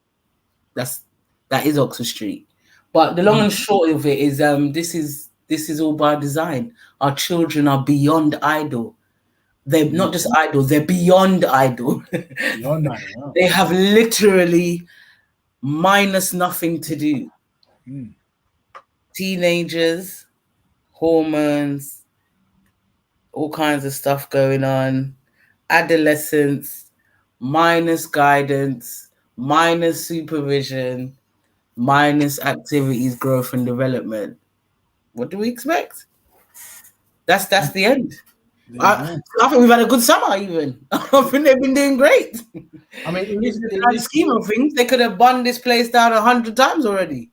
that is Oxford Street. But the long and short of it is this is all by design. Our children are beyond idle. They're not just idle, they're beyond idle. Beyond idle, wow. They have literally minus nothing to do. Teenagers, hormones, all kinds of stuff going on. Adolescence, minus guidance, minus supervision, minus activities, growth and development. What do we expect? That's the end. I think we've had a good summer. Even I think they've been doing great. I mean, in the grand scheme of things, they could have burned this place down 100 times already.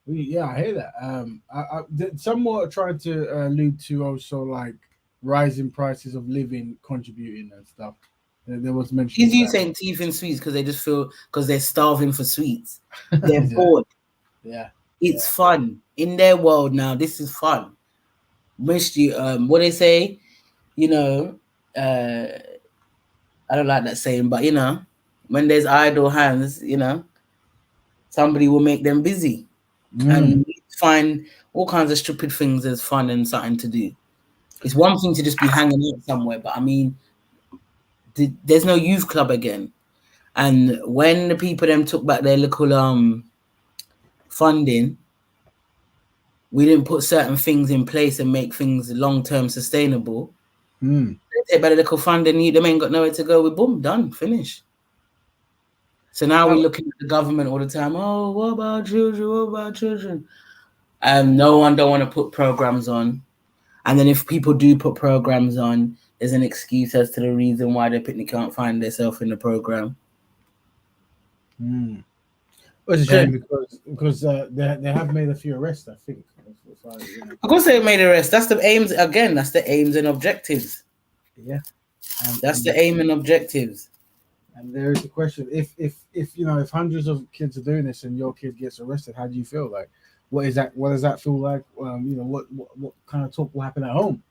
Yeah, I hear that. Some more trying to allude to also like rising prices of living contributing and stuff. There was mention. He's using teeth and sweets because they just feel because they're starving for sweets. They're bored. Yeah, it's fun in their world now. This is fun. Mostly, what they say, I don't like that saying, but when there's idle hands, somebody will make them busy and find all kinds of stupid things as fun and something to do. It's one thing to just be hanging out somewhere, but I mean, there's no youth club again. And when the people them took back their little funding, we didn't put certain things in place and make things long-term sustainable. They take back the little funding, them ain't got nowhere to go. We boom, done, finish. So now we're looking at the government all the time. Oh, what about children? What about children? No one don't want to put programs on. And then if people do put programs on, there's an excuse as to the reason why they can't find themselves in the program. It's a shame because they have made a few arrests, I think. Of course they made arrests. That's the aims again. That's the aims and objectives. Yeah, that's the aim and objectives. And there is the question: if hundreds of kids are doing this and your kid gets arrested, how do you feel? Like, what is that? What does that feel like? What kind of talk will happen at home?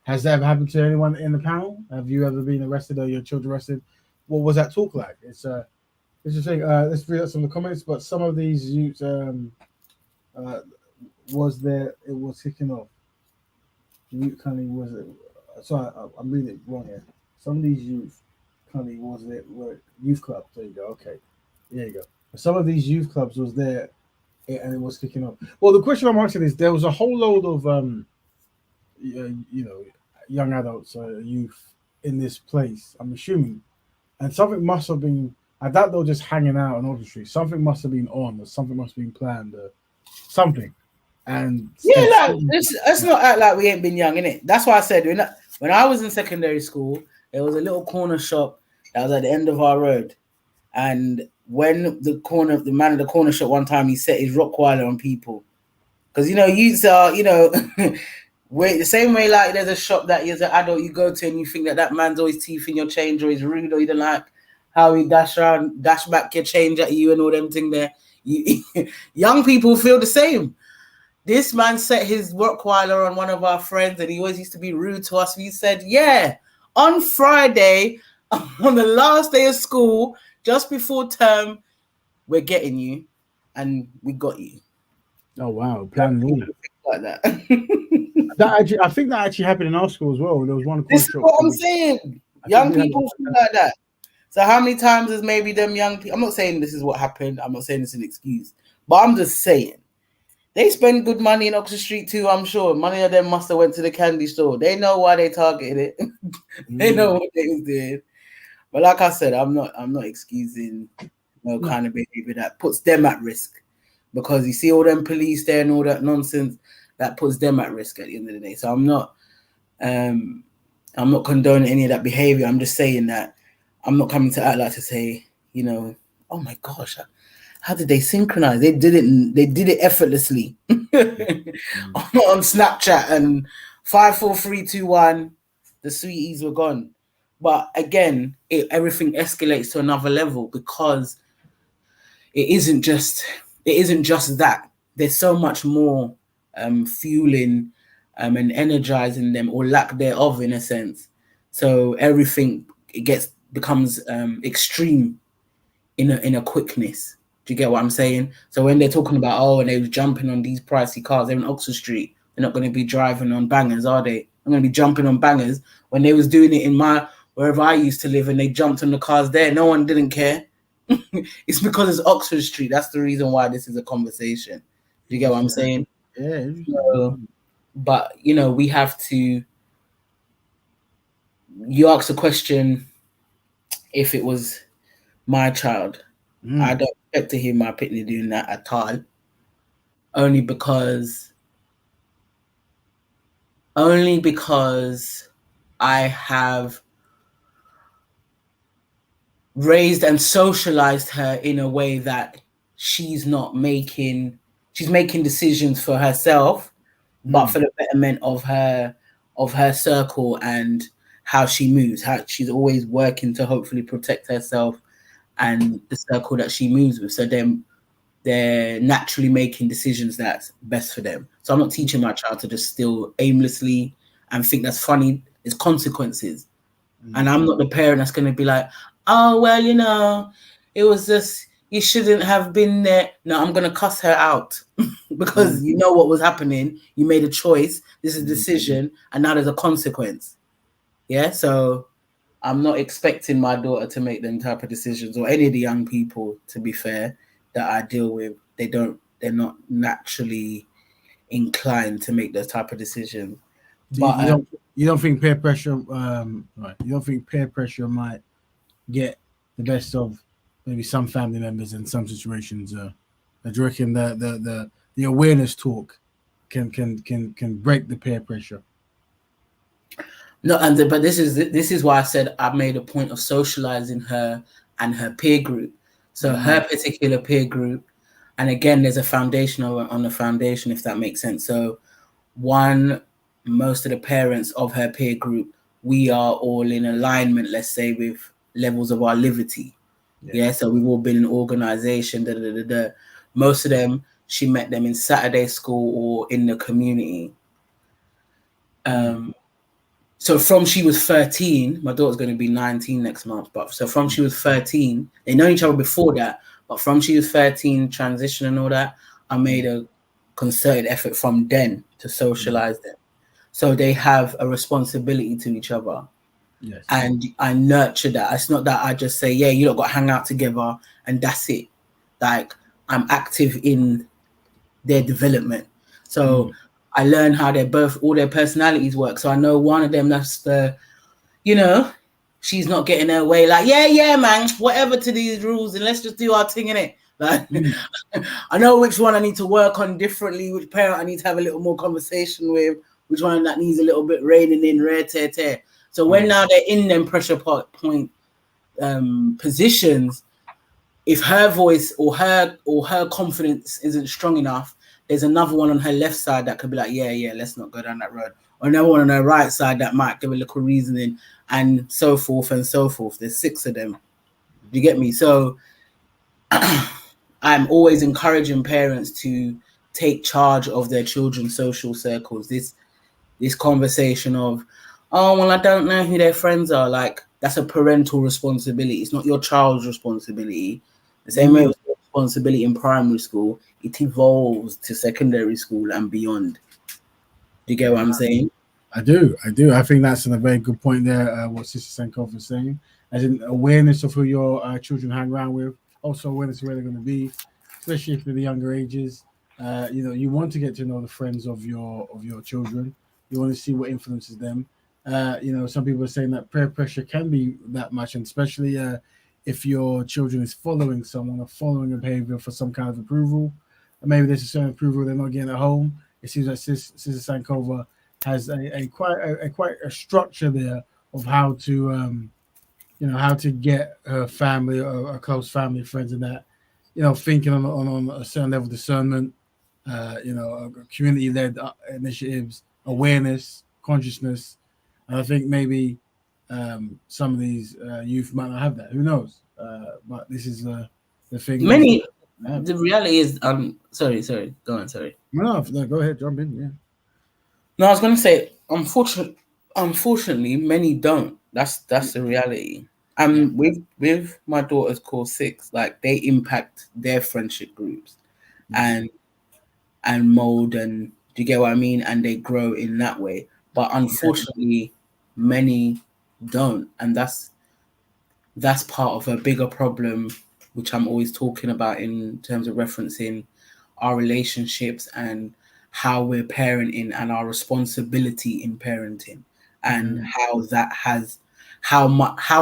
Has that ever happened to anyone in the panel? Have you ever been arrested or your children arrested? What was that talk like? It's the thing. Let's read out some of the comments. But some of these youths it was kicking off. Youth Cunny was it? Sorry, I'm reading it wrong here. Some of these youth Cunny were youth clubs. There you go. Okay, there you go. Some of these youth clubs was there, and it was kicking off. Well, the question I'm asking is: there was a whole load of young adults, youth in this place. I'm assuming, and something must have been. I doubt they were just hanging out on Oxford Street. Something must have been on, or something must have been planned, something. And let's not act like we ain't been young, innit? That's why I said when I was in secondary school, there was a little corner shop that was at the end of our road, and when the man at the corner shop one time he set his Rottweiler on people, because youths are the same way like there's a shop that as an adult you go to and you think that man's always teeth in your change or he's rude or you don't like how he dash back your change at you and all them thing there. Young people feel the same. This man set his Rottweiler on one of our friends and he always used to be rude to us. We said, yeah, on Friday, on the last day of school, just before term, we're getting you. And we got you. Oh, wow. Plan like that. I think that actually happened in our school as well. There was one. This is what I'm saying. Young people feel like that. So how many times has maybe them young people... I'm not saying this is what happened. I'm not saying it's an excuse. But I'm just saying. They spend good money in Oxford Street too, I'm sure. Money of them must have went to the candy store. They know why they targeted it. They know what they was doing. But like I said, I'm not excusing no kind of behavior that puts them at risk. Because you see all them police there and all that nonsense, that puts them at risk at the end of the day. So I'm not condoning any of that behavior. I'm just saying that I'm not coming to act like to say, oh my gosh, how did they synchronize? They did it effortlessly on Snapchat and 5, 4, 3, 2, 1. The sweeties were gone. But again, everything escalates to another level because it isn't just that. There's so much more fueling and energizing them, or lack thereof, in a sense. So everything becomes extreme in a quickness. Do you get what I'm saying? So when they're talking about and they were jumping on these pricey cars, they're in Oxford Street. They're not going to be driving on bangers, are they? I'm going to be jumping on bangers. When they was doing it in wherever I used to live, and they jumped on the cars there, no one didn't care. It's because it's Oxford Street. That's the reason why this is a conversation. Do you get what I'm saying? Yeah. But we have to you asked a question, if it was my child, I don't expect to hear my pitney doing that at all. Only because I have raised and socialized her in a way that she's making decisions for herself, but for the betterment of her circle and how she moves. How she's always working to hopefully protect herself and the circle that she moves with. So then they're naturally making decisions that's best for them. So I'm not teaching my child to just steal aimlessly and think that's funny. There's consequences. And I'm not the parent that's going to be like, oh, well, you know, it was just, you shouldn't have been there. No, I'm going to cuss her out because you know what was happening. You made a choice. This is a decision. And now there's a consequence. Yeah. So I'm not expecting my daughter to make them type of decisions, or any of the young people, to be fair, that I deal with. They're not naturally inclined to make those type of decisions. So you don't think peer pressure right, you don't think peer pressure might get the best of maybe some family members in some situations? Do you reckon the awareness talk can break the peer pressure? No, but this is why I said I made a point of socializing her and her peer group. So her particular peer group, and again, there's a foundation on the foundation, if that makes sense. So most of the parents of her peer group, we are all in alignment, let's say, with levels of our liberty. Yeah. So we've all been in organization. Most of them, she met them in Saturday school or in the community. So from she was 13, my daughter's going to be 19 next month. But so from she was 13, they know each other before that. But from she was 13, transition and all that, I made a concerted effort from then to socialize them. So they have a responsibility to each other. Yes. And I nurture that. It's not that I just say, yeah, you lot got to hang out together and that's it. Like, I'm active in their development. So I learn how all their personalities work. So I know one of them, that's the, she's not getting her way. Like, yeah, man, whatever to these rules, and let's just do our thing in it. Like, I know which one I need to work on differently, which parent I need to have a little more conversation with, which one that needs a little bit reining in, rare tear. So when now they're in them pressure point positions, if her voice or her confidence isn't strong enough, there's another one on her left side that could be like, yeah, let's not go down that road. Or another one on her right side that might give a little reasoning, and so forth and so forth. There's 6 of them. Do you get me? So I'm always encouraging parents to take charge of their children's social circles. This conversation of, oh, well, I don't know who their friends are. Like, that's a parental responsibility. It's not your child's responsibility. The same way with responsibility in primary school, it evolves to secondary school and beyond. Do you get what I'm saying? I do. I think that's a very good point there, what Sister Sankoff is saying. As in awareness of who your children hang around with, also awareness of where they're going to be, especially if they're the younger ages. You want to get to know the friends of your children. You want to see what influences them. Some people are saying that peer pressure can be that much, and especially if your children is following someone or following a behavior for some kind of approval, or maybe there's a certain approval they're not getting at home. It seems like Sister Sankova has quite a structure there of how to how to get her family or close family friends and that, thinking on a certain level of discernment, community-led initiatives, awareness, consciousness. And I think maybe some of these youth might not have that. Who knows? But this is the thing. The reality is, sorry, go on, sorry. No, go ahead, jump in. Yeah. No, I was going to say, unfortunately, many don't. That's the reality. With my daughter's core 6, like, they impact their friendship groups and mold, and do you get what I mean? And they grow in that way. But unfortunately, many don't, and that's part of a bigger problem, which I'm always talking about in terms of referencing our relationships and how we're parenting and our responsibility in parenting, and how that has how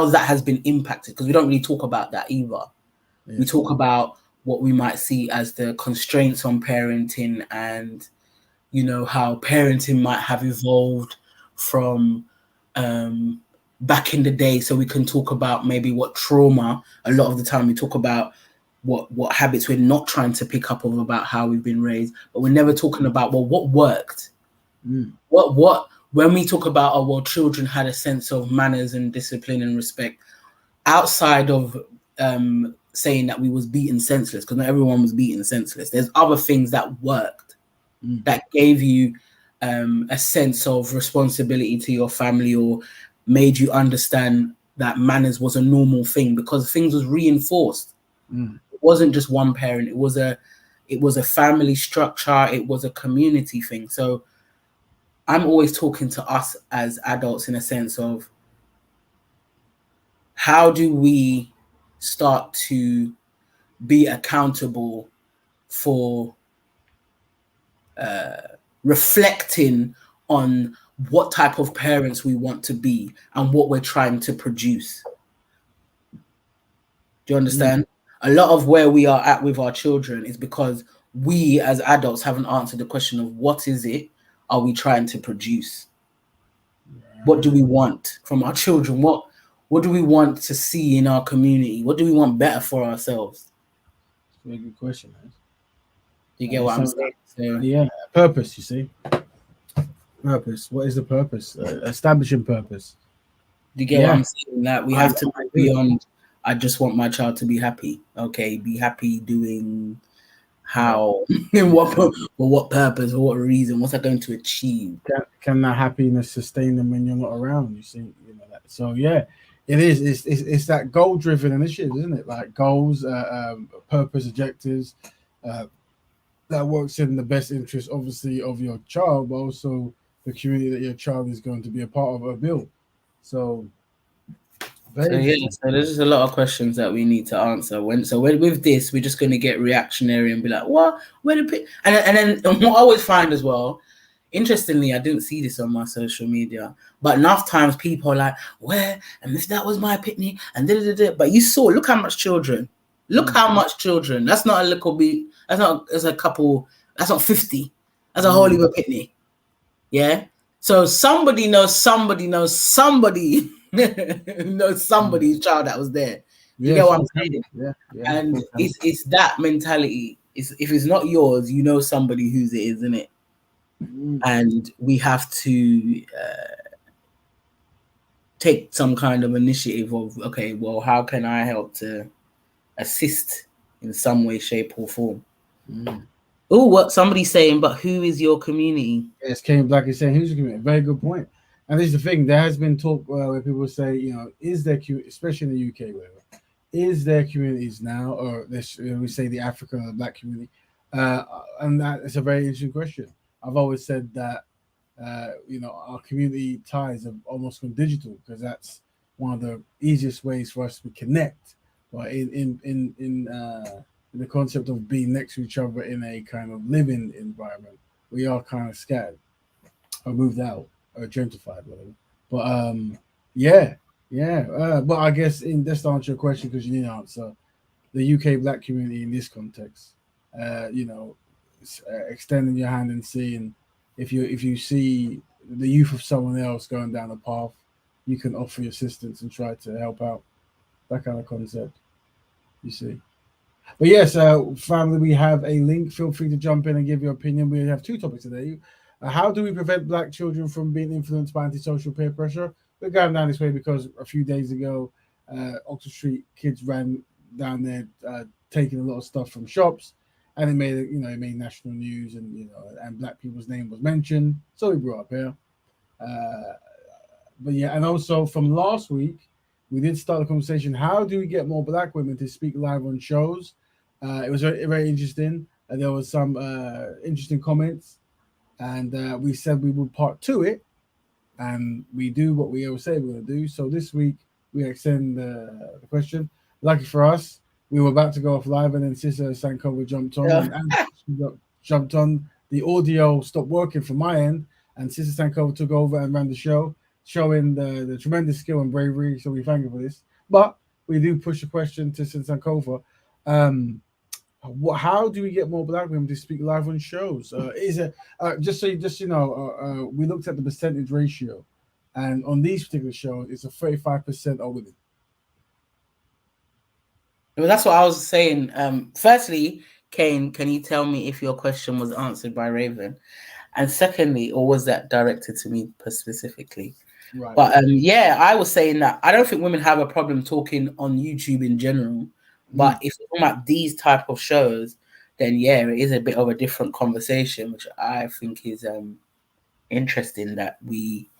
that has been impacted, because we don't really talk about that either. Yeah. We talk about what we might see as the constraints on parenting, and how parenting might have evolved from back in the day. So we can talk about maybe what trauma. A lot of the time we talk about what habits we're not trying to pick up of about how we've been raised, but we're never talking about what worked. What when we talk about children had a sense of manners and discipline and respect outside of saying that we was beaten senseless, because not everyone was beaten senseless. There's other things that worked that gave you a sense of responsibility to your family, or made you understand that manners was a normal thing because things was reinforced. It wasn't just one parent. It was a family structure. It was a community thing. So I'm always talking to us as adults in a sense of how do we start to be accountable for reflecting on what type of parents we want to be and what we're trying to produce. Do you understand? A lot of where we are at with our children is because we as adults haven't answered the question of what is it are we trying to produce? What do we want from our children? What do we want to see in our community? What do we want better for ourselves? That's a very good question, man. Do you get what I'm saying? So, yeah, purpose, you see. Purpose. What is the purpose? Establishing purpose. Do you get what I'm saying? That we have to move beyond, I just want my child to be happy. Okay, be happy doing how, for what purpose, for what reason, what's that going to achieve? Can that happiness sustain them when you're not around? You see, that. So yeah, it is. It's that goal-driven initiative, isn't it? Like goals, purpose, objectives. That works in the best interest, obviously, of your child, but also the community that your child is going to be a part of or build. So, so there's just a lot of questions that we need to answer. With this, we're just going to get reactionary and be like, "What? Where did pick?" And then what I always find as well, interestingly, I didn't see this on my social media, but enough times people are like, "Where? And if that was my picnic?" And but you saw, look how much children. Look how much children. That's not a little bit. That's a couple. That's not 50. That's a whole heap of picnic. Yeah. So somebody knows somebody's child that was there. You get what I'm saying? Yeah. And it's that mentality. If it's not yours, you know somebody whose it is, isn't it? And we have to take some kind of initiative of, okay, well, how can I help to assist in some way, shape, or form? Oh, what somebody's saying, but who is your community? Yes, Kane Black is saying, who's your community? Very good point. And this is the thing, there has been talk where people say, is there, especially in the UK, whatever, is there communities now, or we say the African or the Black community? And that is a very interesting question. I've always said that, our community ties have almost gone digital, because that's one of the easiest ways for us to connect. But in the concept of being next to each other in a kind of living environment, we are kind of scattered or moved out or gentrified, whatever. But but I guess just to answer your question, because you need an answer, the UK Black community in this context, extending your hand and seeing if you see the youth of someone else going down a path, you can offer your assistance and try to help out. That kind of concept, you see. But yes, family, we have a link. Feel free to jump in and give your opinion. We have two topics today. How do we prevent Black children from being influenced by antisocial peer pressure? We're going down this way because a few days ago, Oxford Street kids ran down there taking a lot of stuff from shops, and it made national news, and and Black people's name was mentioned, so we brought up here. But yeah, and also from last week, we did start a conversation. How do we get more Black women to speak live on shows? It was very, very interesting. There was some interesting comments, and we said we would part two it, and we do what we always say we're going to do. So this week, we extend the question. Lucky for us, we were about to go off live, and then Sister Sankova jumped on. Yeah. And jumped on. The audio stopped working from my end, and Sister Sankova took over and ran the show. showing the tremendous skill and bravery. So we thank you for this. But we do push a question to Sankofa. How do we get more black women to speak live on shows? Is it we looked at the percentage ratio, and on these particular shows, it's a 35% are women. Well, that's what I was saying. Firstly, Kane, can you tell me if your question was answered by Raven? And secondly, or was that directed to me specifically? Right. But yeah, I was saying that I don't think women have a problem talking on YouTube in general. But if we're talking about these type of shows, then yeah, it is a bit of a different conversation, which I think is interesting that we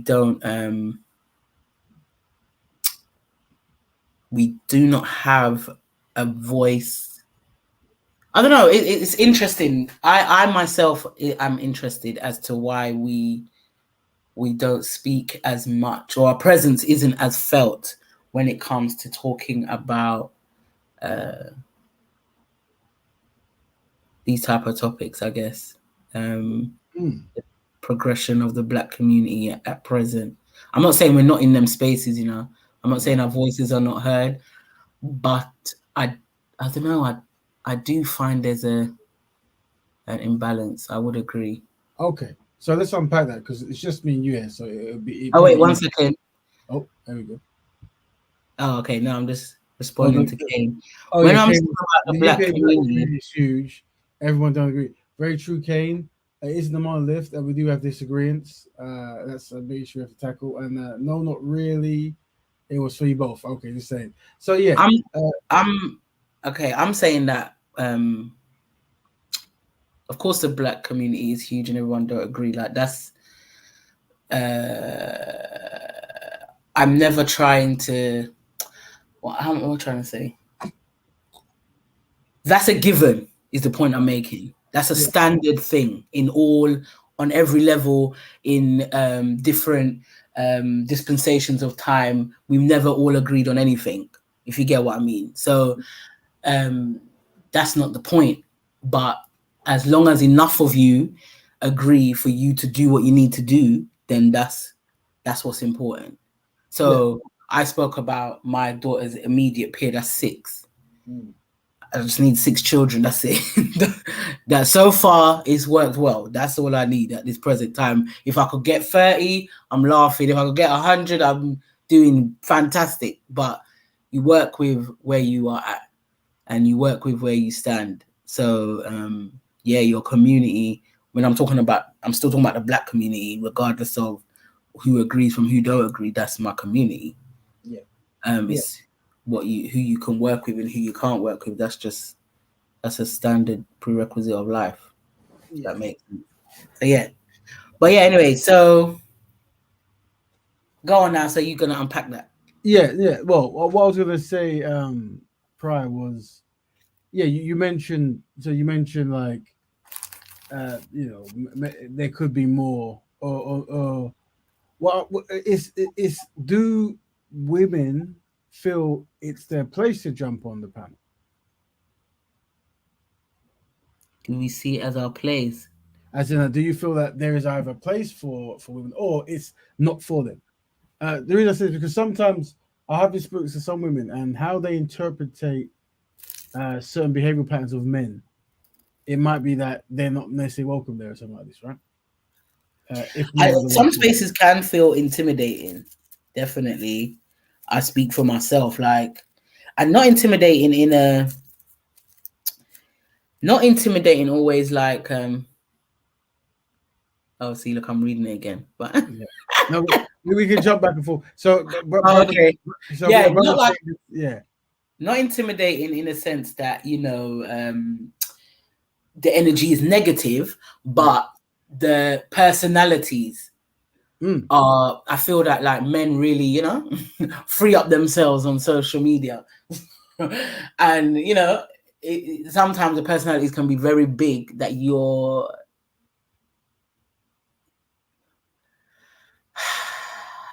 don't we do not have a voice. I don't know. It's interesting. I myself am interested as to why we don't speak as much, or our presence isn't as felt when it comes to talking about these type of topics, I guess. The progression of the black community at present. I'm not saying we're not in them spaces, you know. I'm not saying our voices are not heard, but I don't know. I do find there's an imbalance. I would agree. Okay, so let's unpack that because it's just me and you here. So it'll be. Oh wait, 1 second. Oh, there we go. Oh, okay. No, I'm just responding to Kane. Oh, when yeah, I'm Kane, talking about the black community, is huge. Everyone don't agree. Very true, Kane. It isn't a monolith, and we do have disagreements. That's a big issue we have to tackle. And no, not really. It was for you both. Okay, just saying. So yeah, I'm okay. I'm saying that. Of course, the black community is huge, and everyone don't agree. Like that's. I'm never trying to. What am I trying to say? That's a given. Is the point I'm making? That's a standard thing on every level in different dispensations of time. We've never all agreed on anything, if you get what I mean. So that's not the point. But as long as enough of you agree for you to do what you need to do, then that's what's important. So I spoke about my daughter's immediate peer, that's 6. I just need 6 children. That's it. That so far it's worked well. That's all I need at this present time. If I could get 30, I'm laughing. If I could get 100, I'm doing fantastic. But you work with where you are at, and you work with where you stand. So yeah, your community. When I'm still talking about the black community, regardless of who agrees from who don't agree. That's my community. Yeah. It's who you can work with and who you can't work with. That's a standard prerequisite of life. That makes sense. So yeah. But yeah, anyway, so go on now. So you're gonna unpack that. Yeah. Well, what I was gonna say prior was, you mentioned like there could be more or well, do women feel it's their place to jump on the panel? Do we see it as our place? As in, do you feel that there is either a place for women or it's not for them? The reason I say is because sometimes I have spoken to some women and how they interpret certain behavioral patterns of men. It might be that they're not necessarily welcome there or something like this, right? Some spaces can feel intimidating. Definitely. I speak for myself, and not intimidating always like oh, see, look, I'm reading it again, but no, we can jump back and forth. So okay, so yeah, not intimidating in a sense that the energy is negative, but the personalities are. I feel that like men really, free up themselves on social media, and sometimes the personalities can be very big that you're.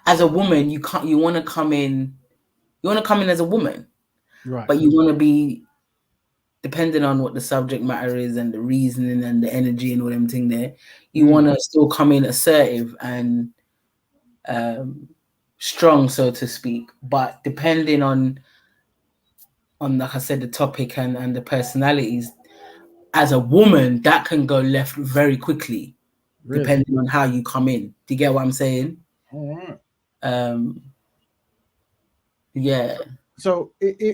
As a woman, you want to come in as a woman, right? But you want to be, depending on what the subject matter is and the reasoning and the energy and all them thing there, you want to still come in assertive and strong, so to speak. But depending on like I said, the topic and the personalities, as a woman, that can go left very quickly, depending on how you come in. Do you get what I'm saying? All right. Yeah. So if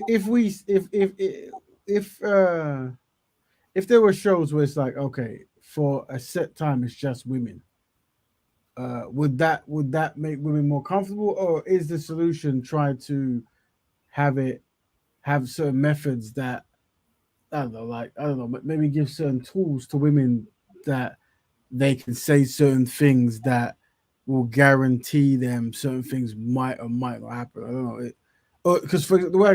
there were shows where it's like, okay, for a set time it's just women, would that make women more comfortable, or is the solution try to have certain methods that I don't know, but maybe give certain tools to women that they can say certain things that will guarantee them certain things might or might not happen. I don't know. Because for the way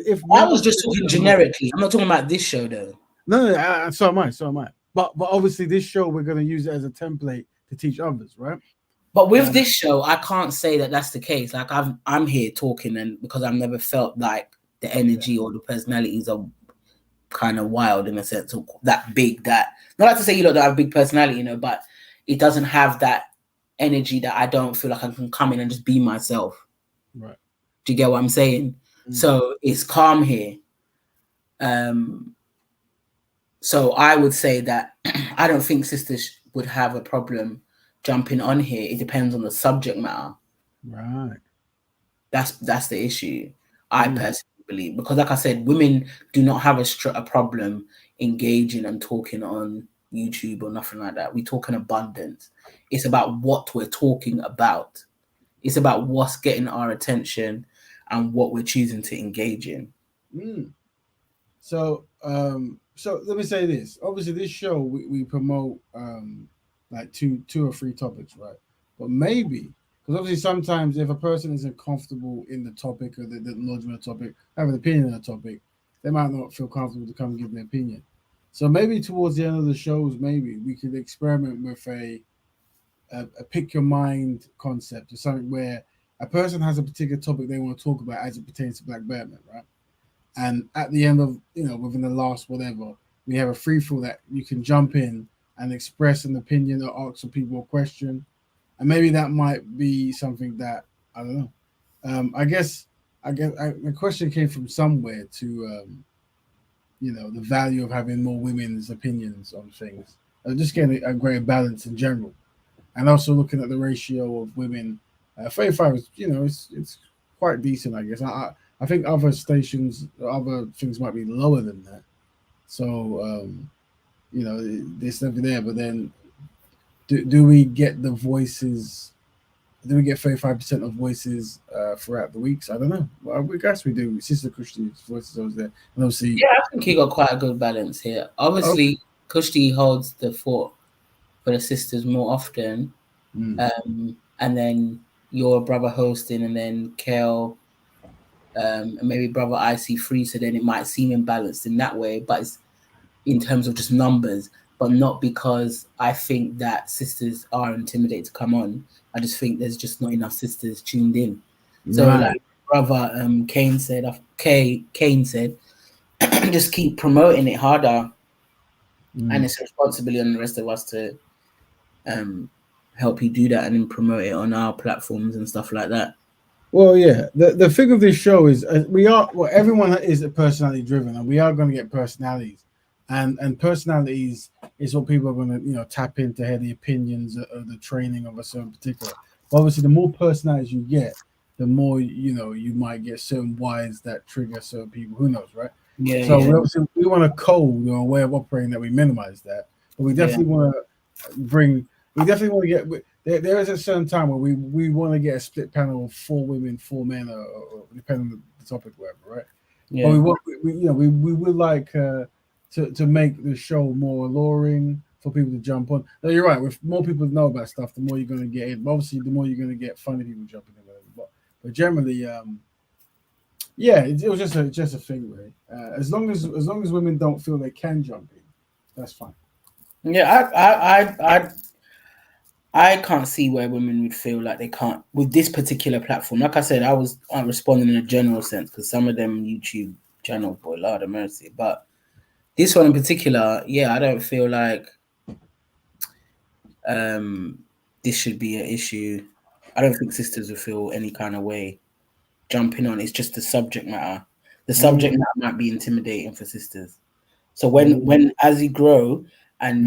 if I was just talking generically, I'm not talking about this show though. No, so am I. But obviously, this show we're going to use it as a template to teach others, right? But with this show, I can't say that that's the case. Like I'm here talking, and because I've never felt like the energy or the personalities are kind of wild in a sense, or that big. That not like to say you don't have a big personality, you know, but it doesn't have that energy that I don't feel like I can come in and just be myself. Right. Do you get what I'm saying? So it's calm here. So I would say that I don't think sisters would have a problem jumping on here. It depends on the subject matter. Right. That's the issue. I personally believe, because like I said, women do not have a problem engaging and talking on YouTube or nothing like that. We talk in abundance. It's about what we're talking about. It's about what's getting our attention and what we're choosing to engage in. So let me say this. Obviously, this show we promote like two or three topics, right? But maybe because obviously sometimes if a person isn't comfortable in the topic or the knowledge of the topic, have an opinion on the topic, they might not feel comfortable to come give their opinion. So maybe towards the end of the shows, maybe we could experiment with a pick your mind concept, or something where a person has a particular topic they want to talk about as it pertains to Black Batman, right? And at the end of, within the last whatever, we have a free fall that you can jump in and express an opinion or ask some people a question. And maybe that might be something that, I don't know. I guess the question came from somewhere to, the value of having more women's opinions on things. Just getting a greater balance in general. And also looking at the ratio of women. 35 is, it's quite decent, I guess. I think other stations, other things might be lower than that. So, there's nothing there. But then, do we get the voices? Do we get 35% of voices throughout the weeks? I don't know. Well, I guess we do. Sister Kushti's voices always there. And obviously, yeah, I think he got quite a good balance here. Obviously, Kushti holds the fort for the sisters more often. And then your brother hosting, and then Kel, and maybe brother IC3, so then it might seem imbalanced in that way, but it's in terms of just numbers, but not because I think that sisters are intimidated to come on. I just think there's just not enough sisters tuned in. So like brother Kane said, just keep promoting it harder, and it's a responsibility on the rest of us to help you do that and then promote it on our platforms and stuff like that. Well, yeah. The thing of this show is everyone is personality driven, and we are going to get personalities, and personalities is what people are going to tap into, hear the opinions of the training of a certain particular. But obviously, the more personalities you get, the more you might get certain whys that trigger certain people. Who knows, right? Yeah. So we want a code or a way of operating that we minimize that, but we definitely want to bring. We definitely want to get. There is a certain time where we want to get a split panel of 4 women, 4 men, or depending on the topic, whatever, right? Yeah. But we would like to make the show more alluring for people to jump on. No, you're right. With more people know about stuff, the more you're going to get in. Obviously, the more you're going to get funny people jumping in. But generally, it was just a thing, really. As long as women don't feel they can jump in, that's fine. Yeah, I can't see where women would feel like they can't with this particular platform. Like I said, I'm responding in a general sense because some of them YouTube channels, boy, Lord of mercy. But this one in particular, I don't feel like this should be an issue. I don't think sisters will feel any kind of way jumping on. It's just the subject matter. The subject matter might be intimidating for sisters. So when as you grow and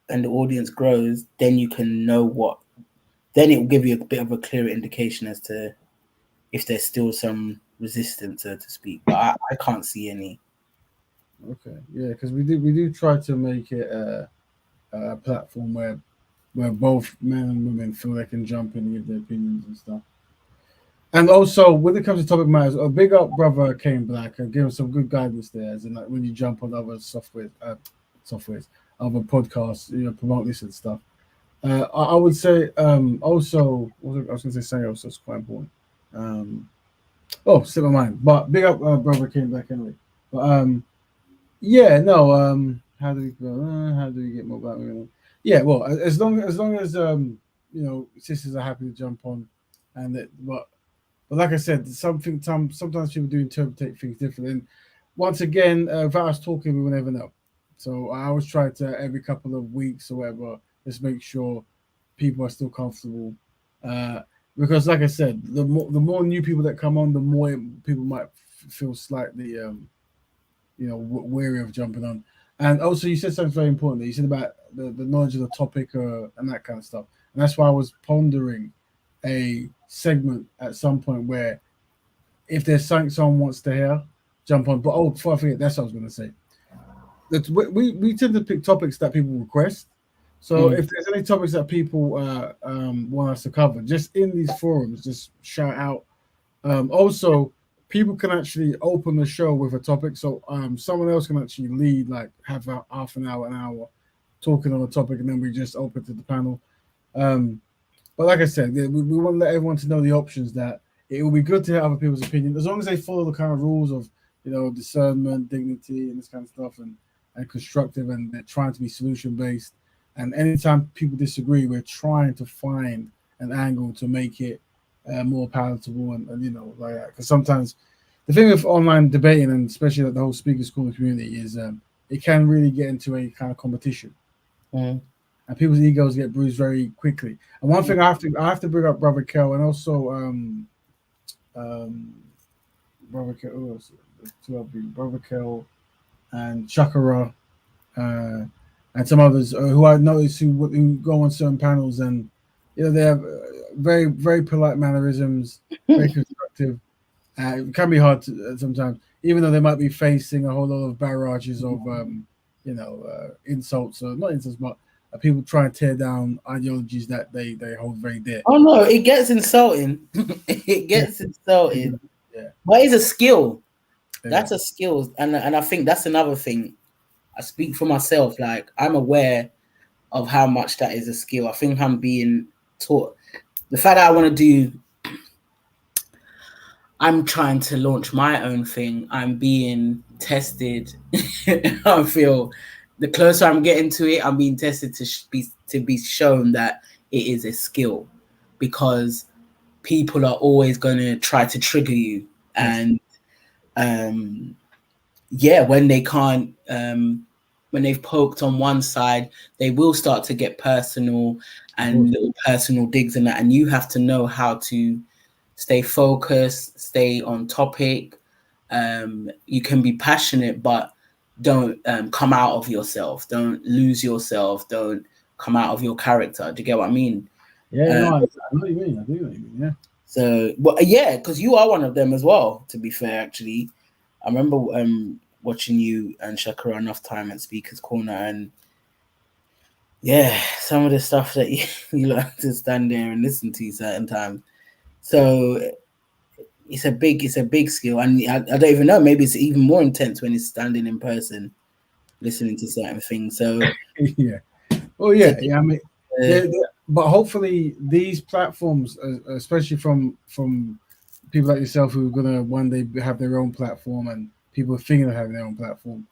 and the audience grows, then you can know what. Then it will give you a bit of a clearer indication as to if there's still some resistance, so to speak. But I can't see any. Okay, yeah, because we do try to make it a platform where both men and women feel they can jump in and give their opinions and stuff. And also, when it comes to topic matters, a big up brother Kane Black and give us some good guidance there. As in, like when you jump on other softwares, other podcasts, promote this and stuff. I would say also, I was going to say something else that's quite important. Slip my mind. But big up brother Kane Black anyway. But yeah, no. How do we go? How do we get more about women? Yeah, well, as long as sisters are happy to jump on, and that, but like I said, sometimes people do interpret things differently. And once again, without us talking, we will never know. So I always try to every couple of weeks or whatever, just make sure people are still comfortable. Because, like I said, the more new people that come on, the more people might feel slightly, wary of jumping on. And also, you said something very important. You said about the knowledge of the topic and that kind of stuff. And that's why I was pondering a segment at some point where if there's something someone wants to hear, jump on. But before I forget, that's what I was going to say. We tend to pick topics that people request. So if there's any topics that people want us to cover, just in these forums, just shout out. Also, people can actually open the show with a topic. So someone else can actually lead, like have half an hour talking on a topic, and then we just open to the panel. But like I said, we want to let everyone to know the options, that it will be good to hear other people's opinion, as long as they follow the kind of rules of, discernment, dignity, and this kind of stuff, and constructive, and they're trying to be solution-based. And anytime people disagree, we're trying to find an angle to make it more palatable and like that. Because sometimes the thing with online debating, and especially like the whole speakers corner community, is it can really get into a kind of competition. And people's egos get bruised very quickly. And one thing I have to bring up Brother Kel, and also Brother Kel, Brother Kel and Chakra, and some others who I noticed who go on certain panels, and they have very, very polite mannerisms, very constructive. It can be hard to, sometimes, even though they might be facing a whole lot of barrages of insults, or not insults, but people try and tear down ideologies that they hold very dear. Oh no, it gets insulting. It gets insulting. Yeah. But it's a skill. That's a skill, and I think that's another thing. I speak for myself. Like, I'm aware of how much that is a skill. I think I'm being taught. The fact that I want to do, I'm trying to launch my own thing. I'm being tested. I feel the closer I'm getting to it, I'm being tested to be shown that it is a skill, because people are always going to try to trigger you. And when they can't, when they've poked on one side, they will start to get personal and little personal digs in that. And you have to know how to stay focused, stay on topic. You can be passionate, but don't come out of yourself. Don't lose yourself. Don't come out of your character. Do you get what I mean? Yeah, no, I know what you mean. I do know what you mean, yeah. So, because you are one of them as well, to be fair, actually. I remember watching you and Shakira enough time at Speaker's Corner, and some of the stuff that you like to stand there and listen to certain times. So it's a big skill, and I don't even know, maybe it's even more intense when it's standing in person, listening to certain things. So yeah. Oh yeah, I mean, but hopefully these platforms, especially from people like yourself who are gonna one day have their own platform, and people thinking of having their own platform,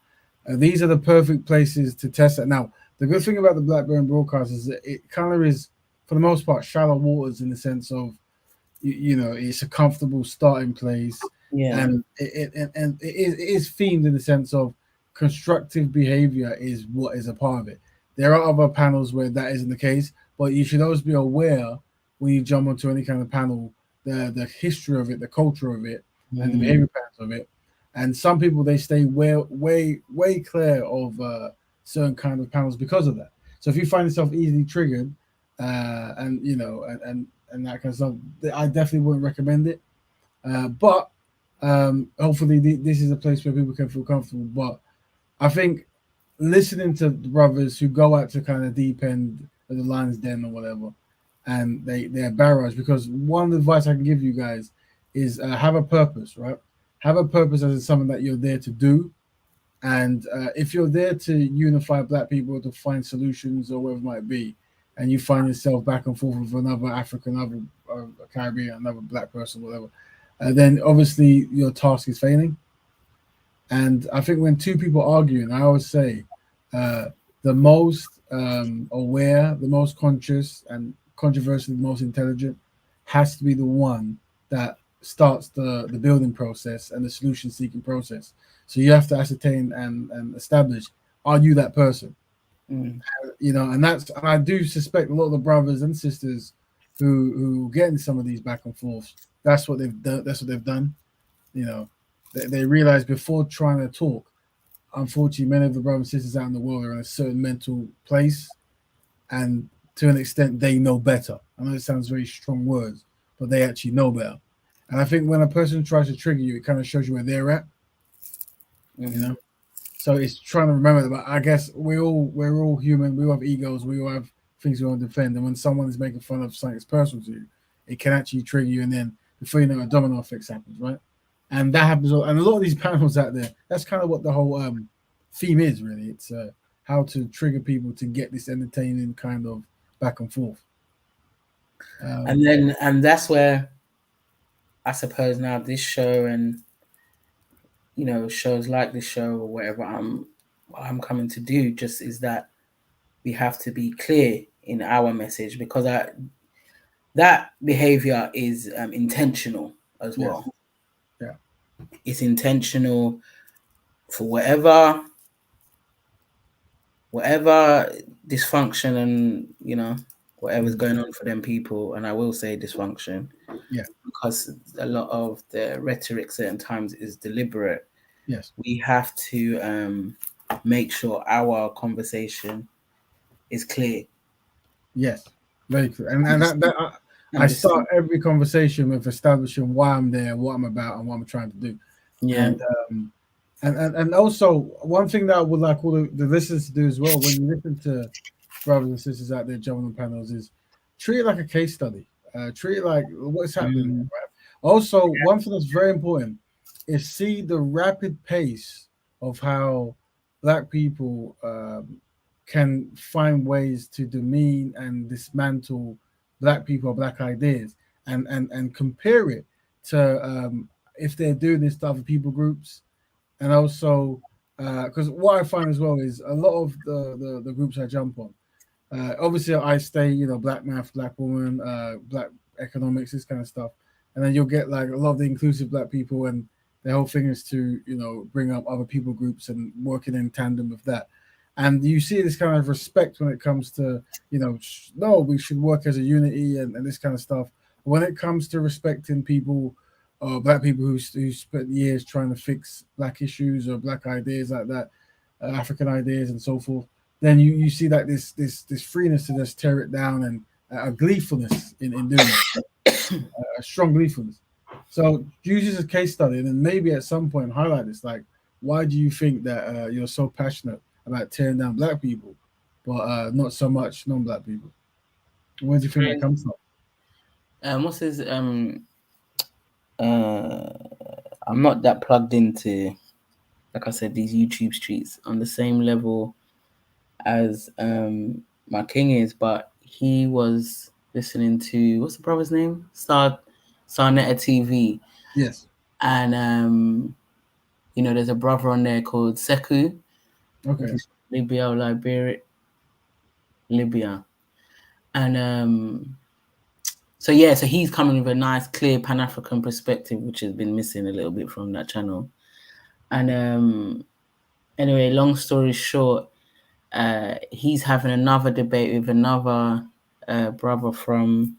these are the perfect places to test it. Now, the good thing about the Betterment Broadcast is that it kind of is, for the most part, shallow waters, in the sense of, it's a comfortable starting place, and it is themed in the sense of constructive behavior is what is a part of it. There are other panels where that isn't the case, but you should always be aware when you jump onto any kind of panel, the history of it, the culture of it, and the Mm. behavior patterns of it. And some people, they stay way clear of certain kind of panels because of that. So if you find yourself easily triggered, and you know, and that kind of stuff, I definitely wouldn't recommend it. But hopefully this is a place where people can feel comfortable. But I think listening to the brothers who go out to kind of deep end of the lion's den or whatever, and they're barrage, because one advice I can give you guys is have a purpose, right? Have a purpose as in something that you're there to do. And if you're there to unify black people, to find solutions or whatever it might be, and you find yourself back and forth with another African, another Caribbean, another black person, whatever, then obviously your task is failing. And I think when two people arguing, I always say the most aware, the most conscious, and controversially the most intelligent has to be the one that starts the building process and the solution seeking process. So you have to ascertain and establish, are you that person? Mm. You know, and I do suspect a lot of the brothers and sisters who get in some of these back and forths, that's what they've done. That's what they've done. You know, they realize before trying to talk. Unfortunately, many of the brothers and sisters out in the world are in a certain mental place, and to an extent, they know better. I know it sounds very strong words, but they actually know better. And I think when a person tries to trigger you, it kind of shows you where they're at. Mm-hmm. You know, so it's trying to remember that. But I guess we're all human. We all have egos. We all have things we want to defend. And when someone is making fun of something that's personal to you, it can actually trigger you. And then before you know, a domino effect happens, right? And that happens. And a lot of these panels out there, that's kind of what the whole theme is, really. It's how to trigger people to get this entertaining kind of back and forth. And that's where I suppose now this show and shows like this show or whatever I'm coming to do just is that we have to be clear in our message, because that behavior is intentional as well. Yeah, it's intentional for whatever dysfunction and whatever's going on for them people. And I will say dysfunction, because a lot of the rhetoric certain times is deliberate. Yes, we have to make sure our conversation is clear. Yes, very clear. And I start every conversation with establishing why I'm there, what I'm about, and what I'm trying to do. Yeah. And also one thing that I would like all the listeners to do as well, when you listen to brothers and sisters out there jumping on panels, is treat it like a case study. Treat it like what's happening. Right? Also, one thing that's very important is see the rapid pace of how Black people can find ways to demean and dismantle Black people or Black ideas, and compare it to if they're doing this to other people groups. And also because what I find as well is a lot of the groups I jump on, obviously I stay, Black math, Black woman, Black economics, this kind of stuff. And then you'll get like a lot of the inclusive Black people, and the whole thing is to bring up other people groups and working in tandem with that. And you see this kind of respect when it comes to no, we should work as a unity and this kind of stuff. When it comes to respecting people, Black people who spent years trying to fix Black issues or Black ideas like that, African ideas and so forth, then you see that this freeness to just tear it down, and a gleefulness in doing it, a strong gleefulness. So use this as a case study, and then maybe at some point highlight this. Like, why do you think that you're so passionate about tearing down Black people, but not so much non-Black people? Where do you think that comes from? What's his I'm not that plugged into, like I said, these YouTube streets on the same level as my king is, but he was listening to, what's the brother's name? Sarnetta TV. Yes. And there's a brother on there called Sekou. Okay. Libya or Libya. And so he's coming with a nice, clear Pan-African perspective, which has been missing a little bit from that channel. And anyway, long story short, he's having another debate with another brother from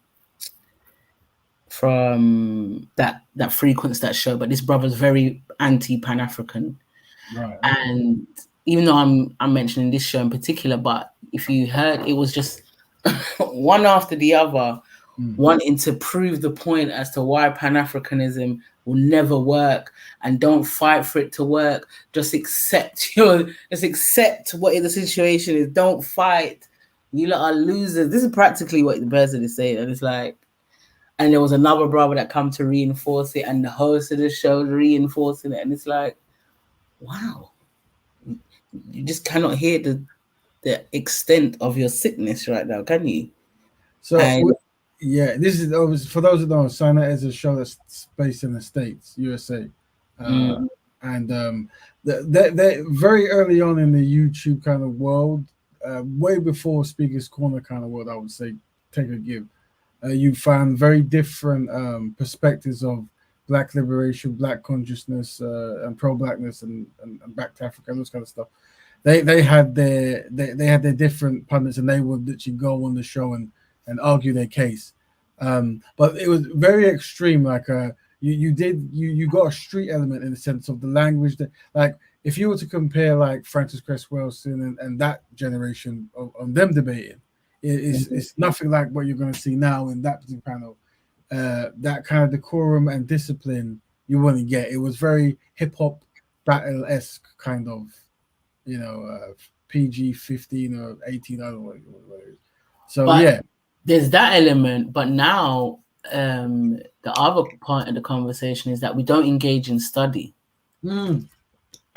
from that frequents that show, but this brother's very anti-Pan-African. Right. And even though I'm mentioning this show in particular, but if you heard, it was just one after the other, wanting to prove the point as to why Pan-Africanism will never work, and don't fight for it to work. Just accept what the situation is. Don't fight. You lot are losers. This is practically what the person is saying, and it's like. And there was another brother that come to reinforce it, and the host of the show reinforcing it, and it's like, wow, you just cannot hear the extent of your sickness right now, can you? So yeah, this is for those that don't know, Sana is a show that's based in the States, USA, and they're very early on in the YouTube kind of world, way before Speaker's Corner kind of world. I would say, take a give. You found very different perspectives of Black liberation, Black consciousness, and pro-Blackness, and back to Africa, and those kind of stuff. They had their different pundits, and they would literally go on the show and argue their case. But it was very extreme. Like you got a street element in the sense of the language that, like, if you were to compare like Francis Cress Welsing and that generation of them debating. It's nothing like what you're going to see now in that particular panel. That kind of decorum and discipline you wouldn't get. It was very hip hop battle-esque kind of, PG-15 or 18. I don't know what it is. So but there's that element. But now the other part of the conversation is that we don't engage in study.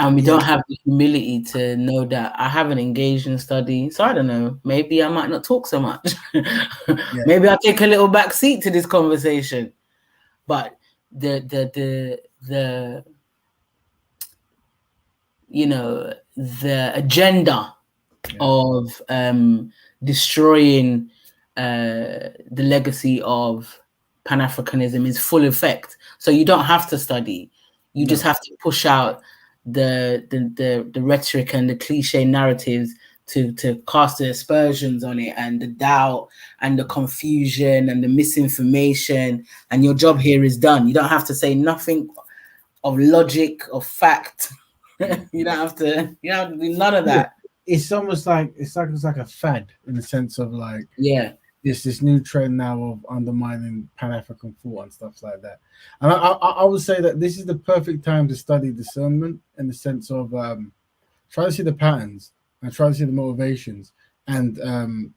And we don't have the humility to know that I haven't engaged in study. So I don't know. Maybe I might not talk so much. Maybe I'll take a little back seat to this conversation. But the agenda of destroying the legacy of Pan-Africanism is full effect. So you don't have to study. You just have to push out the rhetoric and the cliche narratives to cast the aspersions on it, and the doubt and the confusion and the misinformation, and your job here is done. You don't have to say nothing of logic or fact. You don't have to do none of that. It's almost like it's like a fad in the sense of like it's this new trend now of undermining Pan-African thought and stuff like that. And I would say that this is the perfect time to study discernment in the sense of try to see the patterns and try to see the motivations and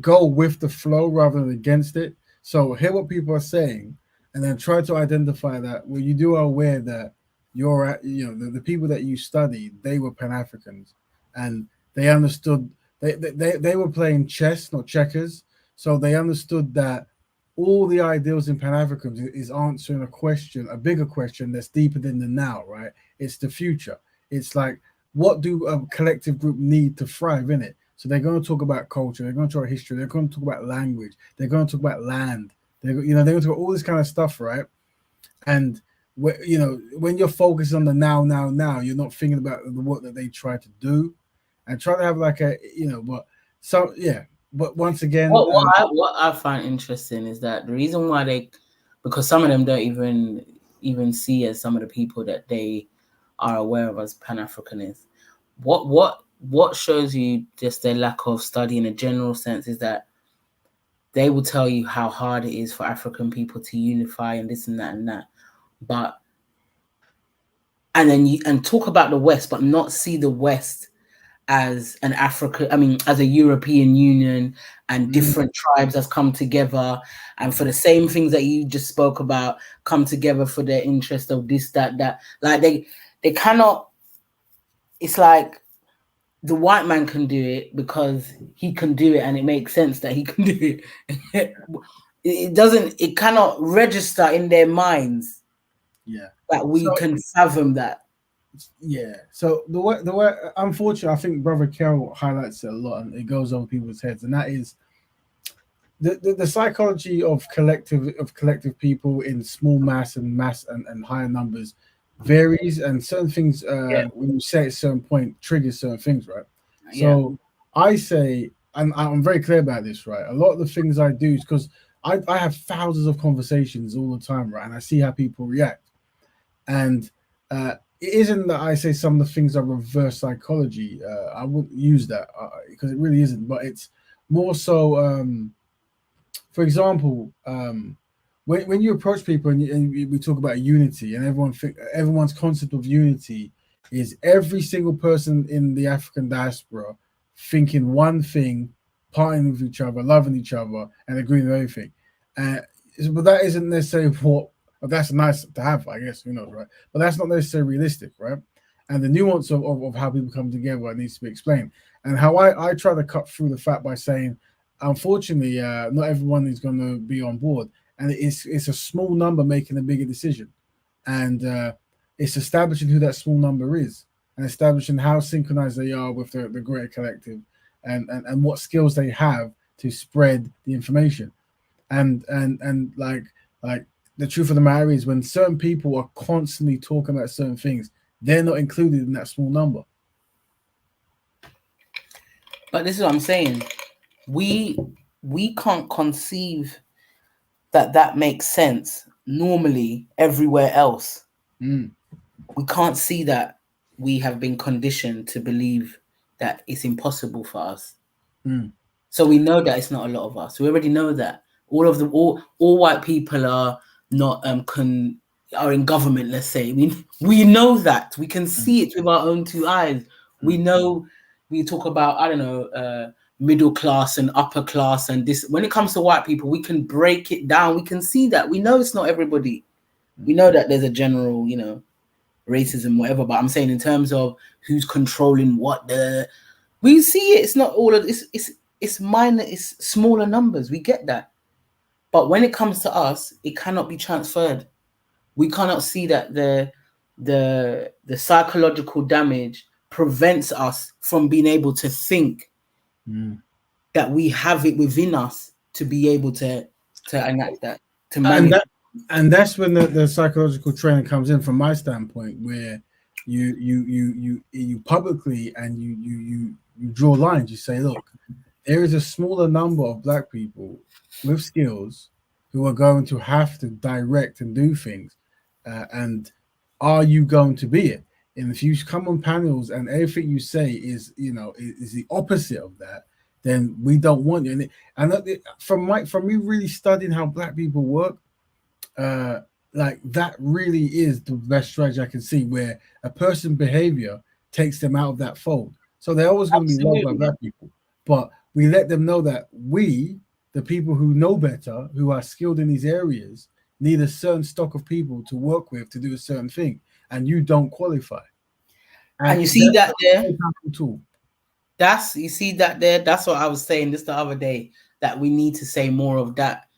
go with the flow rather than against it. So hear what people are saying and then try to identify that. Well, you are aware that you're the people that you studied, they were Pan-Africans and they understood they were playing chess, not checkers. So they understood that all the ideals in Pan-Africans is answering a bigger question that's deeper than the now, right? It's the future. It's like, what do a collective group need to thrive in it? So they're going to talk about culture. They're going to talk about history. They're going to talk about language. They're going to talk about land. They're going to talk about all this kind of stuff, right? And when you're focused on the now, you're not thinking about the work that they try to do, and try to have like But once again, what I find interesting is that the reason why because some of them don't even see as some of the people that they are aware of as Pan-Africanists. What shows you just their lack of study in a general sense is that they will tell you how hard it is for African people to unify and this and that and that, and talk about the West, but not see the West as as a European Union and different tribes that's come together and for the same things that you just spoke about, come together for their interest of this, that. Like they cannot, it's like the white man can do it because he can do it and it makes sense that he can do it. It cannot register in their minds that we can fathom that. Yeah. So the way unfortunately, I think Brother Carroll highlights it a lot, and it goes over people's heads, and that is the psychology of collective people in small mass and higher numbers varies, and certain things when you say at a certain point triggers certain things, right? So I say, and I'm very clear about this, right? A lot of the things I do is because I have thousands of conversations all the time, right? And I see how people react. And it isn't that I say some of the things are reverse psychology. I wouldn't use that because it really isn't. But it's more so, for example, when you approach people and we talk about unity, and everyone's concept of unity is every single person in the African diaspora thinking one thing, partying with each other, loving each other, and agreeing with everything. But that isn't necessarily what. That's nice to have, I guess. Who knows, right? But that's not necessarily realistic, right? And the nuance of how people come together needs to be explained. And how I try to cut through the fact by saying, unfortunately, not everyone is going to be on board, and it's a small number making a bigger decision, and it's establishing who that small number is, and establishing how synchronized they are with the greater collective, and what skills they have to spread the information, and like the truth of the matter is, when certain people are constantly talking about certain things, they're not included in that small number. But this is what I'm saying. We can't conceive that makes sense normally everywhere else. We can't see that. We have been conditioned to believe that it's impossible for us. So we know that it's not a lot of us. We already know that all white people are not are in government. Let's say we know that. We can see it with our own two eyes. We know. We talk about, I don't know, middle class and upper class, and this. When it comes to white people, we can break it down. We can see that. We know it's not everybody. We know that there's a general, racism, whatever. But I'm saying in terms of who's controlling what, we see it. It's not all of this. It's minor. It's smaller numbers. We get that. But when it comes to us, it cannot be transferred. We cannot see that the psychological damage prevents us from being able to think that we have it within us to be able to enact that, to manage. And that's when the psychological training comes in, from my standpoint, where you publicly and you draw lines. You say, look, there is a smaller number of black people with skills who are going to have to direct and do things, and are you going to be it? And if you come on panels and everything you say is the opposite of that, then we don't want you. And from me really studying how black people work, like that really is the best strategy I can see, where a person's behavior takes them out of that fold. So they're always going to be loved by black people, but we let them know that we, the people who know better, who are skilled in these areas, need a certain stock of people to work with to do a certain thing, and you don't qualify. And you see that there. You see that there. That's what I was saying this the other day, that we need to say more of that.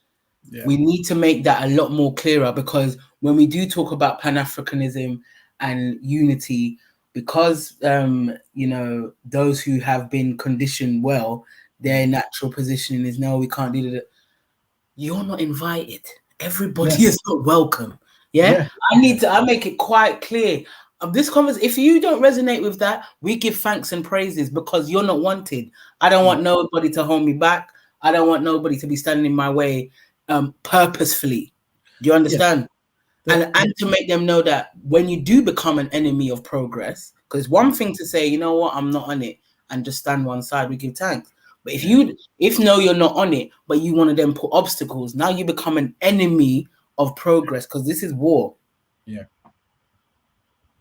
Yeah. We need to make that a lot more clearer, because when we do talk about Pan-Africanism and unity, because those who have been conditioned well, their natural positioning is, no, we can't do that. You're not invited. Everybody is not welcome. Yeah? I make it quite clear. This conversation, if you don't resonate with that, we give thanks and praises, because you're not wanted. I don't want nobody to hold me back. I don't want nobody to be standing in my way purposefully. Do you understand? Yeah. And to make them know that when you do become an enemy of progress, because one thing to say, you know what, I'm not on it, and just stand one side, we give thanks. But if you're not on it, but you want to then put obstacles, now you become an enemy of progress, because this is war. Yeah.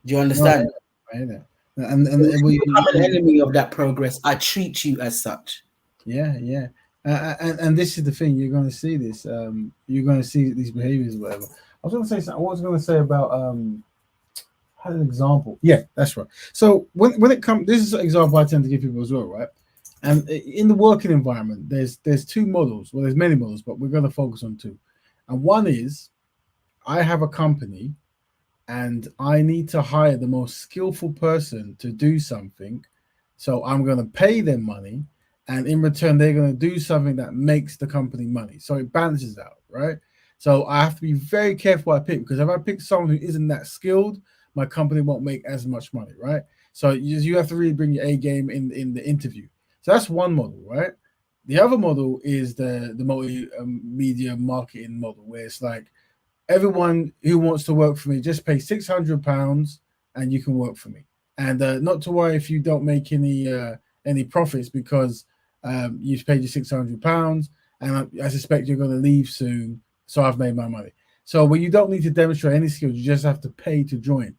Do you understand? I hear that. And you become an enemy of that progress, I treat you as such. Yeah. And this is the thing, you're going to see this. You're going to see these behaviors, whatever. I was going to say about had an example. Yeah, that's right. So when it comes, this is an example I tend to give people as well, right? And in the working environment, there's two models. Well, there's many models, but we're going to focus on two. And one is, I have a company and I need to hire the most skillful person to do something. So I'm going to pay them money, and in return, they're going to do something that makes the company money. So it balances out, right? So I have to be very careful what I pick, because if I pick someone who isn't that skilled, my company won't make as much money, right? So you have to really bring your A game in the interview. So that's one model, right? The other model is the multi-media marketing model, where it's like everyone who wants to work for me just pay £600 and you can work for me, and not to worry if you don't make any profits, because you've paid your £600, and I suspect you're going to leave soon, so I've made my money. So when you don't need to demonstrate any skills, you just have to pay to join.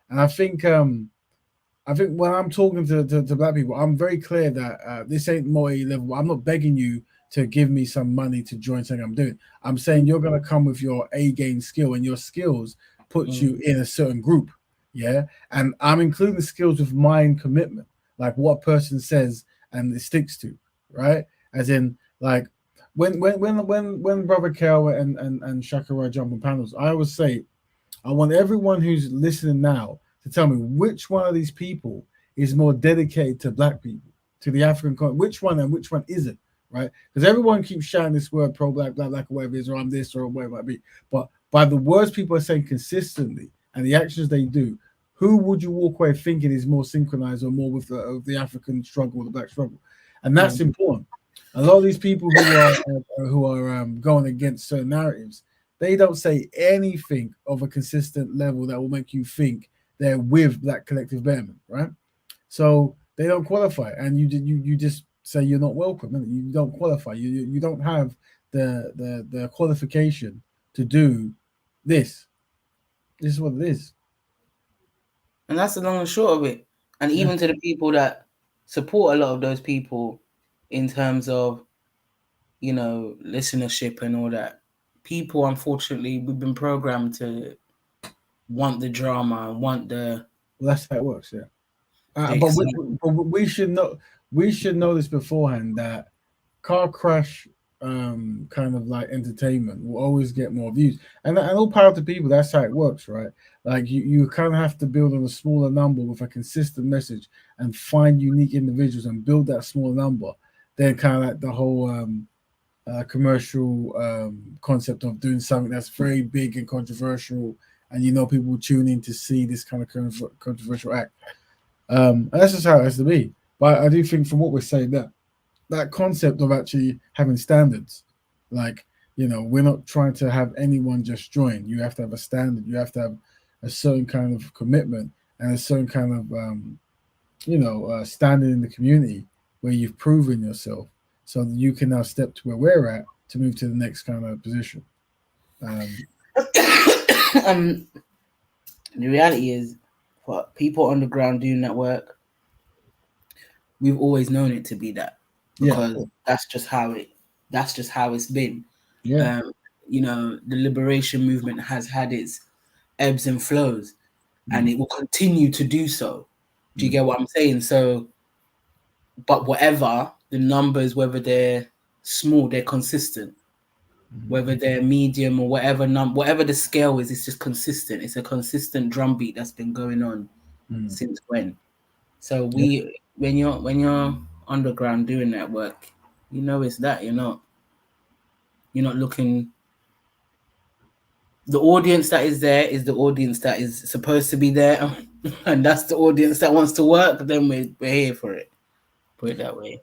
And I think when I'm talking to black people, I'm very clear that this ain't multi-level. I'm not begging you to give me some money to join something I'm doing. I'm saying you're going to come with your A-game skill, and your skills put you in a certain group. Yeah. And I'm including the skills with mind commitment, like what a person says and it sticks to, right? As in, like, when Brother Kel and Shakira jump on panels, I always say, I want everyone who's listening now to tell me which one of these people is more dedicated to black people, to the African continent, which one and which one isn't, right? Because everyone keeps shouting this word pro-black, black, or whatever it is, or I'm this, or whatever it might be. But by the words people are saying consistently and the actions they do, who would you walk away thinking is more synchronized or more with the African struggle, or the black struggle? And that's important. A lot of these people who are going against certain narratives, they don't say anything of a consistent level that will make you think they're with Black collective betterment, right? So they don't qualify, and you just say you're not welcome. You don't qualify. You don't have the qualification to do this. This is what it is, and that's the long and short of it. And even to the people that support a lot of those people, in terms of, you know, listenership and all that, people, unfortunately, we've been programmed to want the drama and want the. Well, that's how it works, yeah. But we should know this beforehand, that car crash kind of like entertainment will always get more views, and all power to people. That's how it works, right? Like you kind of have to build on a smaller number with a consistent message and find unique individuals and build that smaller number. Then kind of like the whole commercial concept of doing something that's very big and controversial, and people will tune in to see this kind of controversial act. And that's just how it has to be. But I do think, from what we're saying, that concept of actually having standards, like, we're not trying to have anyone just join. You have to have a standard. You have to have a certain kind of commitment and a certain kind of standard in the community where you've proven yourself, so that you can now step to where we're at to move to the next kind of position. The reality is, for people on the ground doing that work, we've always known it to be that, because that's just how it's been. Yeah. The liberation movement has had its ebbs and flows, and it will continue to do so. Do you get what I'm saying? So, but whatever the numbers, whether they're small, they're consistent. Whether they're medium or whatever the scale is, it's just consistent. It's a consistent drumbeat that's been going on since when. So when you're underground doing that work, it's that you're not looking. The audience that is there is the audience that is supposed to be there, and that's the audience that wants to work. Then we're here for it. Put it that way.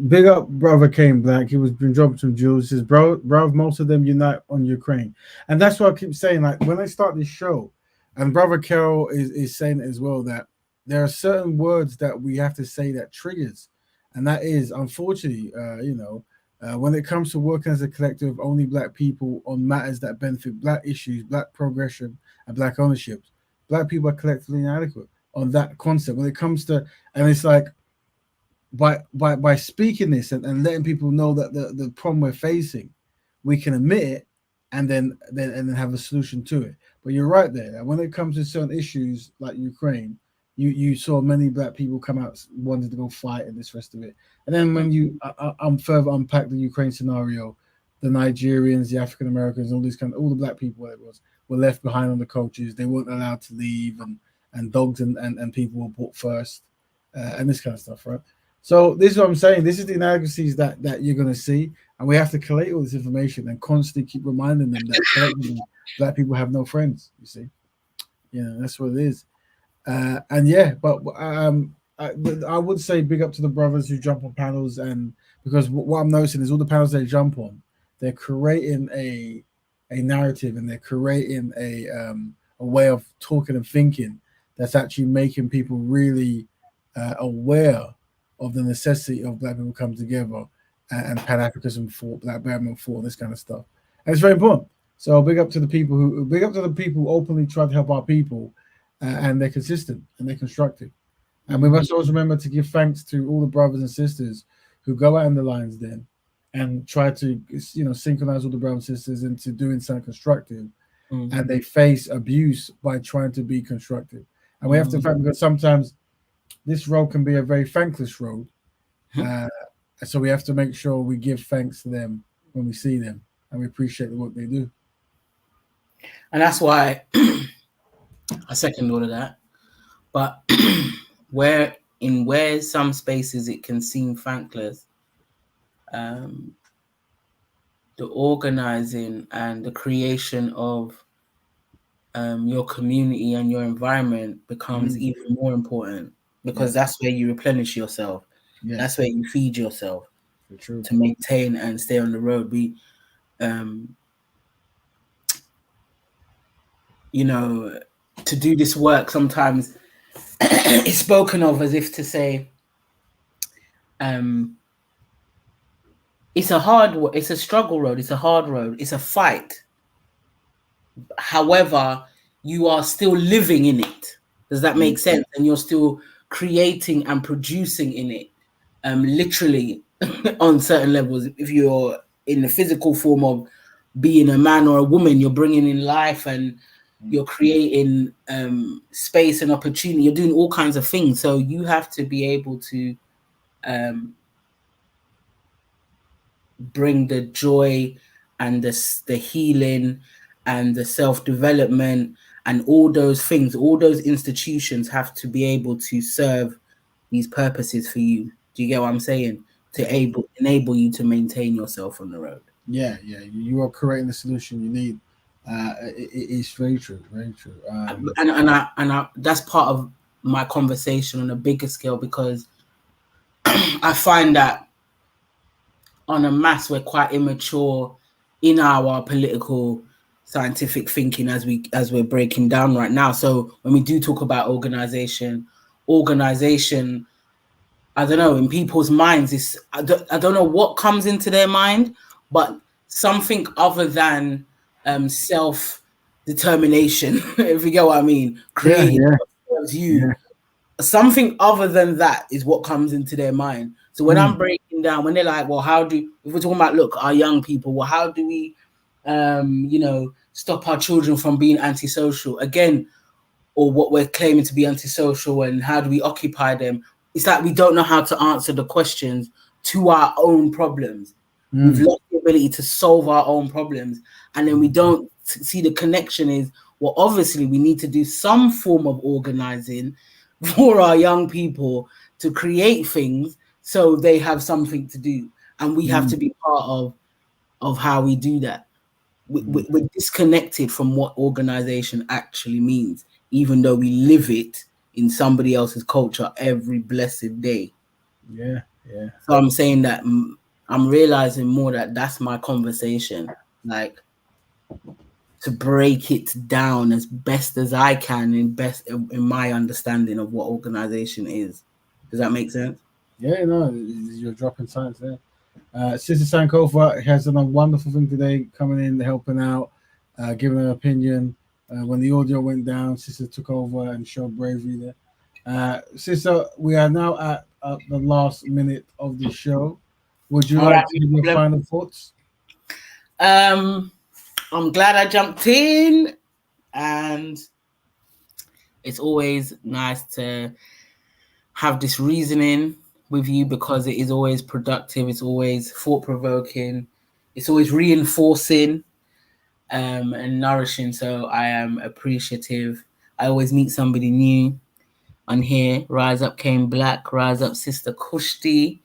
Big up, brother Kane Black. He was been dropping some jewels. He says, bro, most of them unite on Ukraine. And that's what I keep saying. Like, when I start this show, and brother Carol is saying as well, that there are certain words that we have to say that triggers. And that is, unfortunately, when it comes to working as a collective of only black people on matters that benefit black issues, black progression, and black ownership, black people are collectively inadequate on that concept. When it comes to, and it's like, by speaking this and letting people know that the problem we're facing, we can admit it and then have a solution to it. But you're right there. When it comes to certain issues like Ukraine, you saw many black people come out wanting to go fight and this rest of it. And then when you further unpack the Ukraine scenario, the Nigerians, the African Americans, all the black people, whatever it was, were left behind on the coaches. They weren't allowed to leave, and dogs and people were put first, and this kind of stuff, right? So this is what I'm saying. This is the inadequacies that you're going to see, and we have to collate all this information and constantly keep reminding them that black people have no friends. You see, that's what it is. But I would say big up to the brothers who jump on panels, and because what I'm noticing is all the panels they jump on, they're creating a narrative, and they're creating a way of talking and thinking that's actually making people really aware of the necessity of Black people come together and Pan Africanism for Black Betterment for this kind of stuff, and it's very important. So big up to the people who openly try to help our people, and they're consistent and they're constructive. And we must always remember to give thanks to all the brothers and sisters who go out in the lion's den and try to, synchronize all the brothers and sisters into doing something constructive. And they face abuse by trying to be constructive. And we have to thank, because sometimes this road can be a very thankless road. So we have to make sure we give thanks to them when we see them, and we appreciate the work they do. And that's why I second all of that. But where some spaces it can seem thankless, the organizing and the creation of your community and your environment becomes even more important, because that's where you replenish yourself. Yes. That's where you feed yourself to maintain and stay on the road. We, to do this work, sometimes it's spoken of as if to say, it's a struggle road, it's a hard road, it's a fight. However, you are still living in it. Does that make sense? And you're still creating and producing in it, literally on certain levels. If you're in the physical form of being a man or a woman, you're bringing in life and you're creating space and opportunity. You're doing all kinds of things. So you have to be able to bring the joy and the healing and the self-development and all those things. All those institutions have to be able to serve these purposes for you. Do you get what I'm saying? To enable you to maintain yourself on the road. Yeah, you are creating the solution you need. It's very true, very true. And that's part of my conversation on a bigger scale, because I find that on a mass we're quite immature in our political scientific thinking as we're breaking down right now. So when we do talk about organization, I don't know, in people's minds, is I don't know what comes into their mind, but something other than self-determination, if you get what I mean, creating what serves you. Something other than that is what comes into their mind. So when I'm breaking down, when they're like, well, if we're talking about, look, our young people, well, how do we, stop our children from being antisocial again, or what we're claiming to be antisocial, and how do we occupy them? It's like we don't know how to answer the questions to our own problems. We've lost the ability to solve our own problems, and then we don't see the connection is, well, obviously we need to do some form of organizing for our young people to create things so they have something to do, and we have to be part of how we do that. We're disconnected from what organization actually means, even though we live it in somebody else's culture every blessed day. Yeah. So I'm saying that I'm realizing more that that's my conversation, like to break it down as best as I can in my understanding of what organization is. Does that make sense? Yeah, no, you're dropping science there. Sister Sankofa has done a wonderful thing today, coming in, helping out, giving an opinion. When the audio went down, Sister took over and showed bravery there. Sister, we are now at the last minute of the show. Would you like to give your final thoughts? I'm glad I jumped in, and it's always nice to have this reasoning with you, because it is always productive, it's always thought-provoking, it's always reinforcing and nourishing. So I am appreciative. I always meet somebody new on here. Rise Up Came Black, Rise Up Sister Kushti.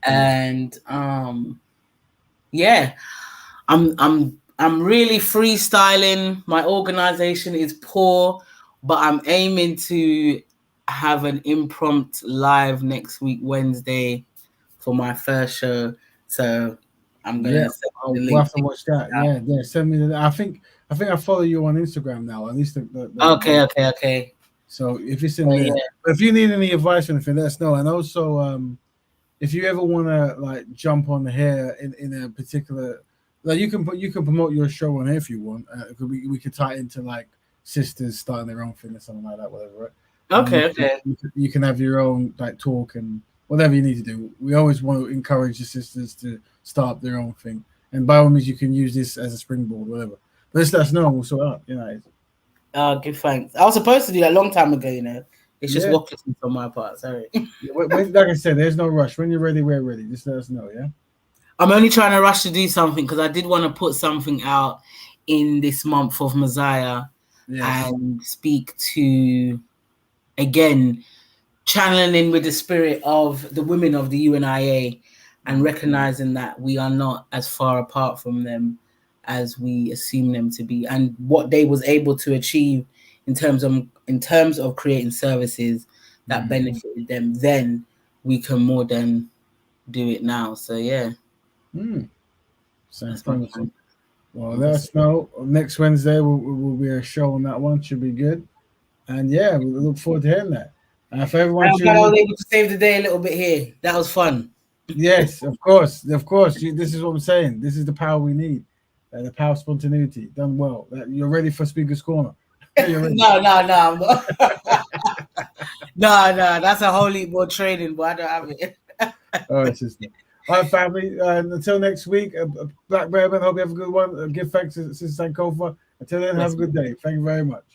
And yeah, I'm really freestyling. My organization is poor, but I'm aiming to have an impromptu live next week, Wednesday, for my first show. So I'm gonna send I'll the we'll link. have to watch that. Yeah, send me the. I think I follow you on Instagram now. At least Okay. So if it's in there, but if you need any advice or anything, let us know. And also, if you ever want to like jump on here in a particular, like you can promote your show on here if you want. We could tie it into like sisters starting their own thing or something like that, whatever. Right? Okay. You can have your own like talk and whatever you need to do. We always want to encourage the sisters to start their own thing, and by all means, you can use this as a springboard, whatever. But just let us know. We'll sort out. Give thanks. I was supposed to do that a long time ago. It's just Yeah. walking on my part. Sorry. Like I said, there's no rush. When you're ready, we're ready. Just let us know. Yeah. I'm only trying to rush to do something because I did want to put something out in this month of Messiah and speak to, again, channeling with the spirit of the women of the UNIA and recognizing that we are not as far apart from them as we assume them to be, and what they was able to achieve in terms of creating services that benefited them. Then we can more than do it now. So yeah. Sounds promising. Well, let us know. Next Wednesday will be a show on that one. Should be good. And yeah, we look forward to hearing that. For everyone I'm glad I tuning was in, able to save the day a little bit here. That was fun. yes, of course. This is what I'm saying. This is the power we need. The power of spontaneity. Done well. You're ready for Speaker's Corner. No, I'm not. No, that's a whole heap more training, but I don't have it. All right, sister. All right, family. Until next week, Black Bearman, hope you have a good one. Give thanks to Sister Sankofa. Until then, have a good day. Thank you very much.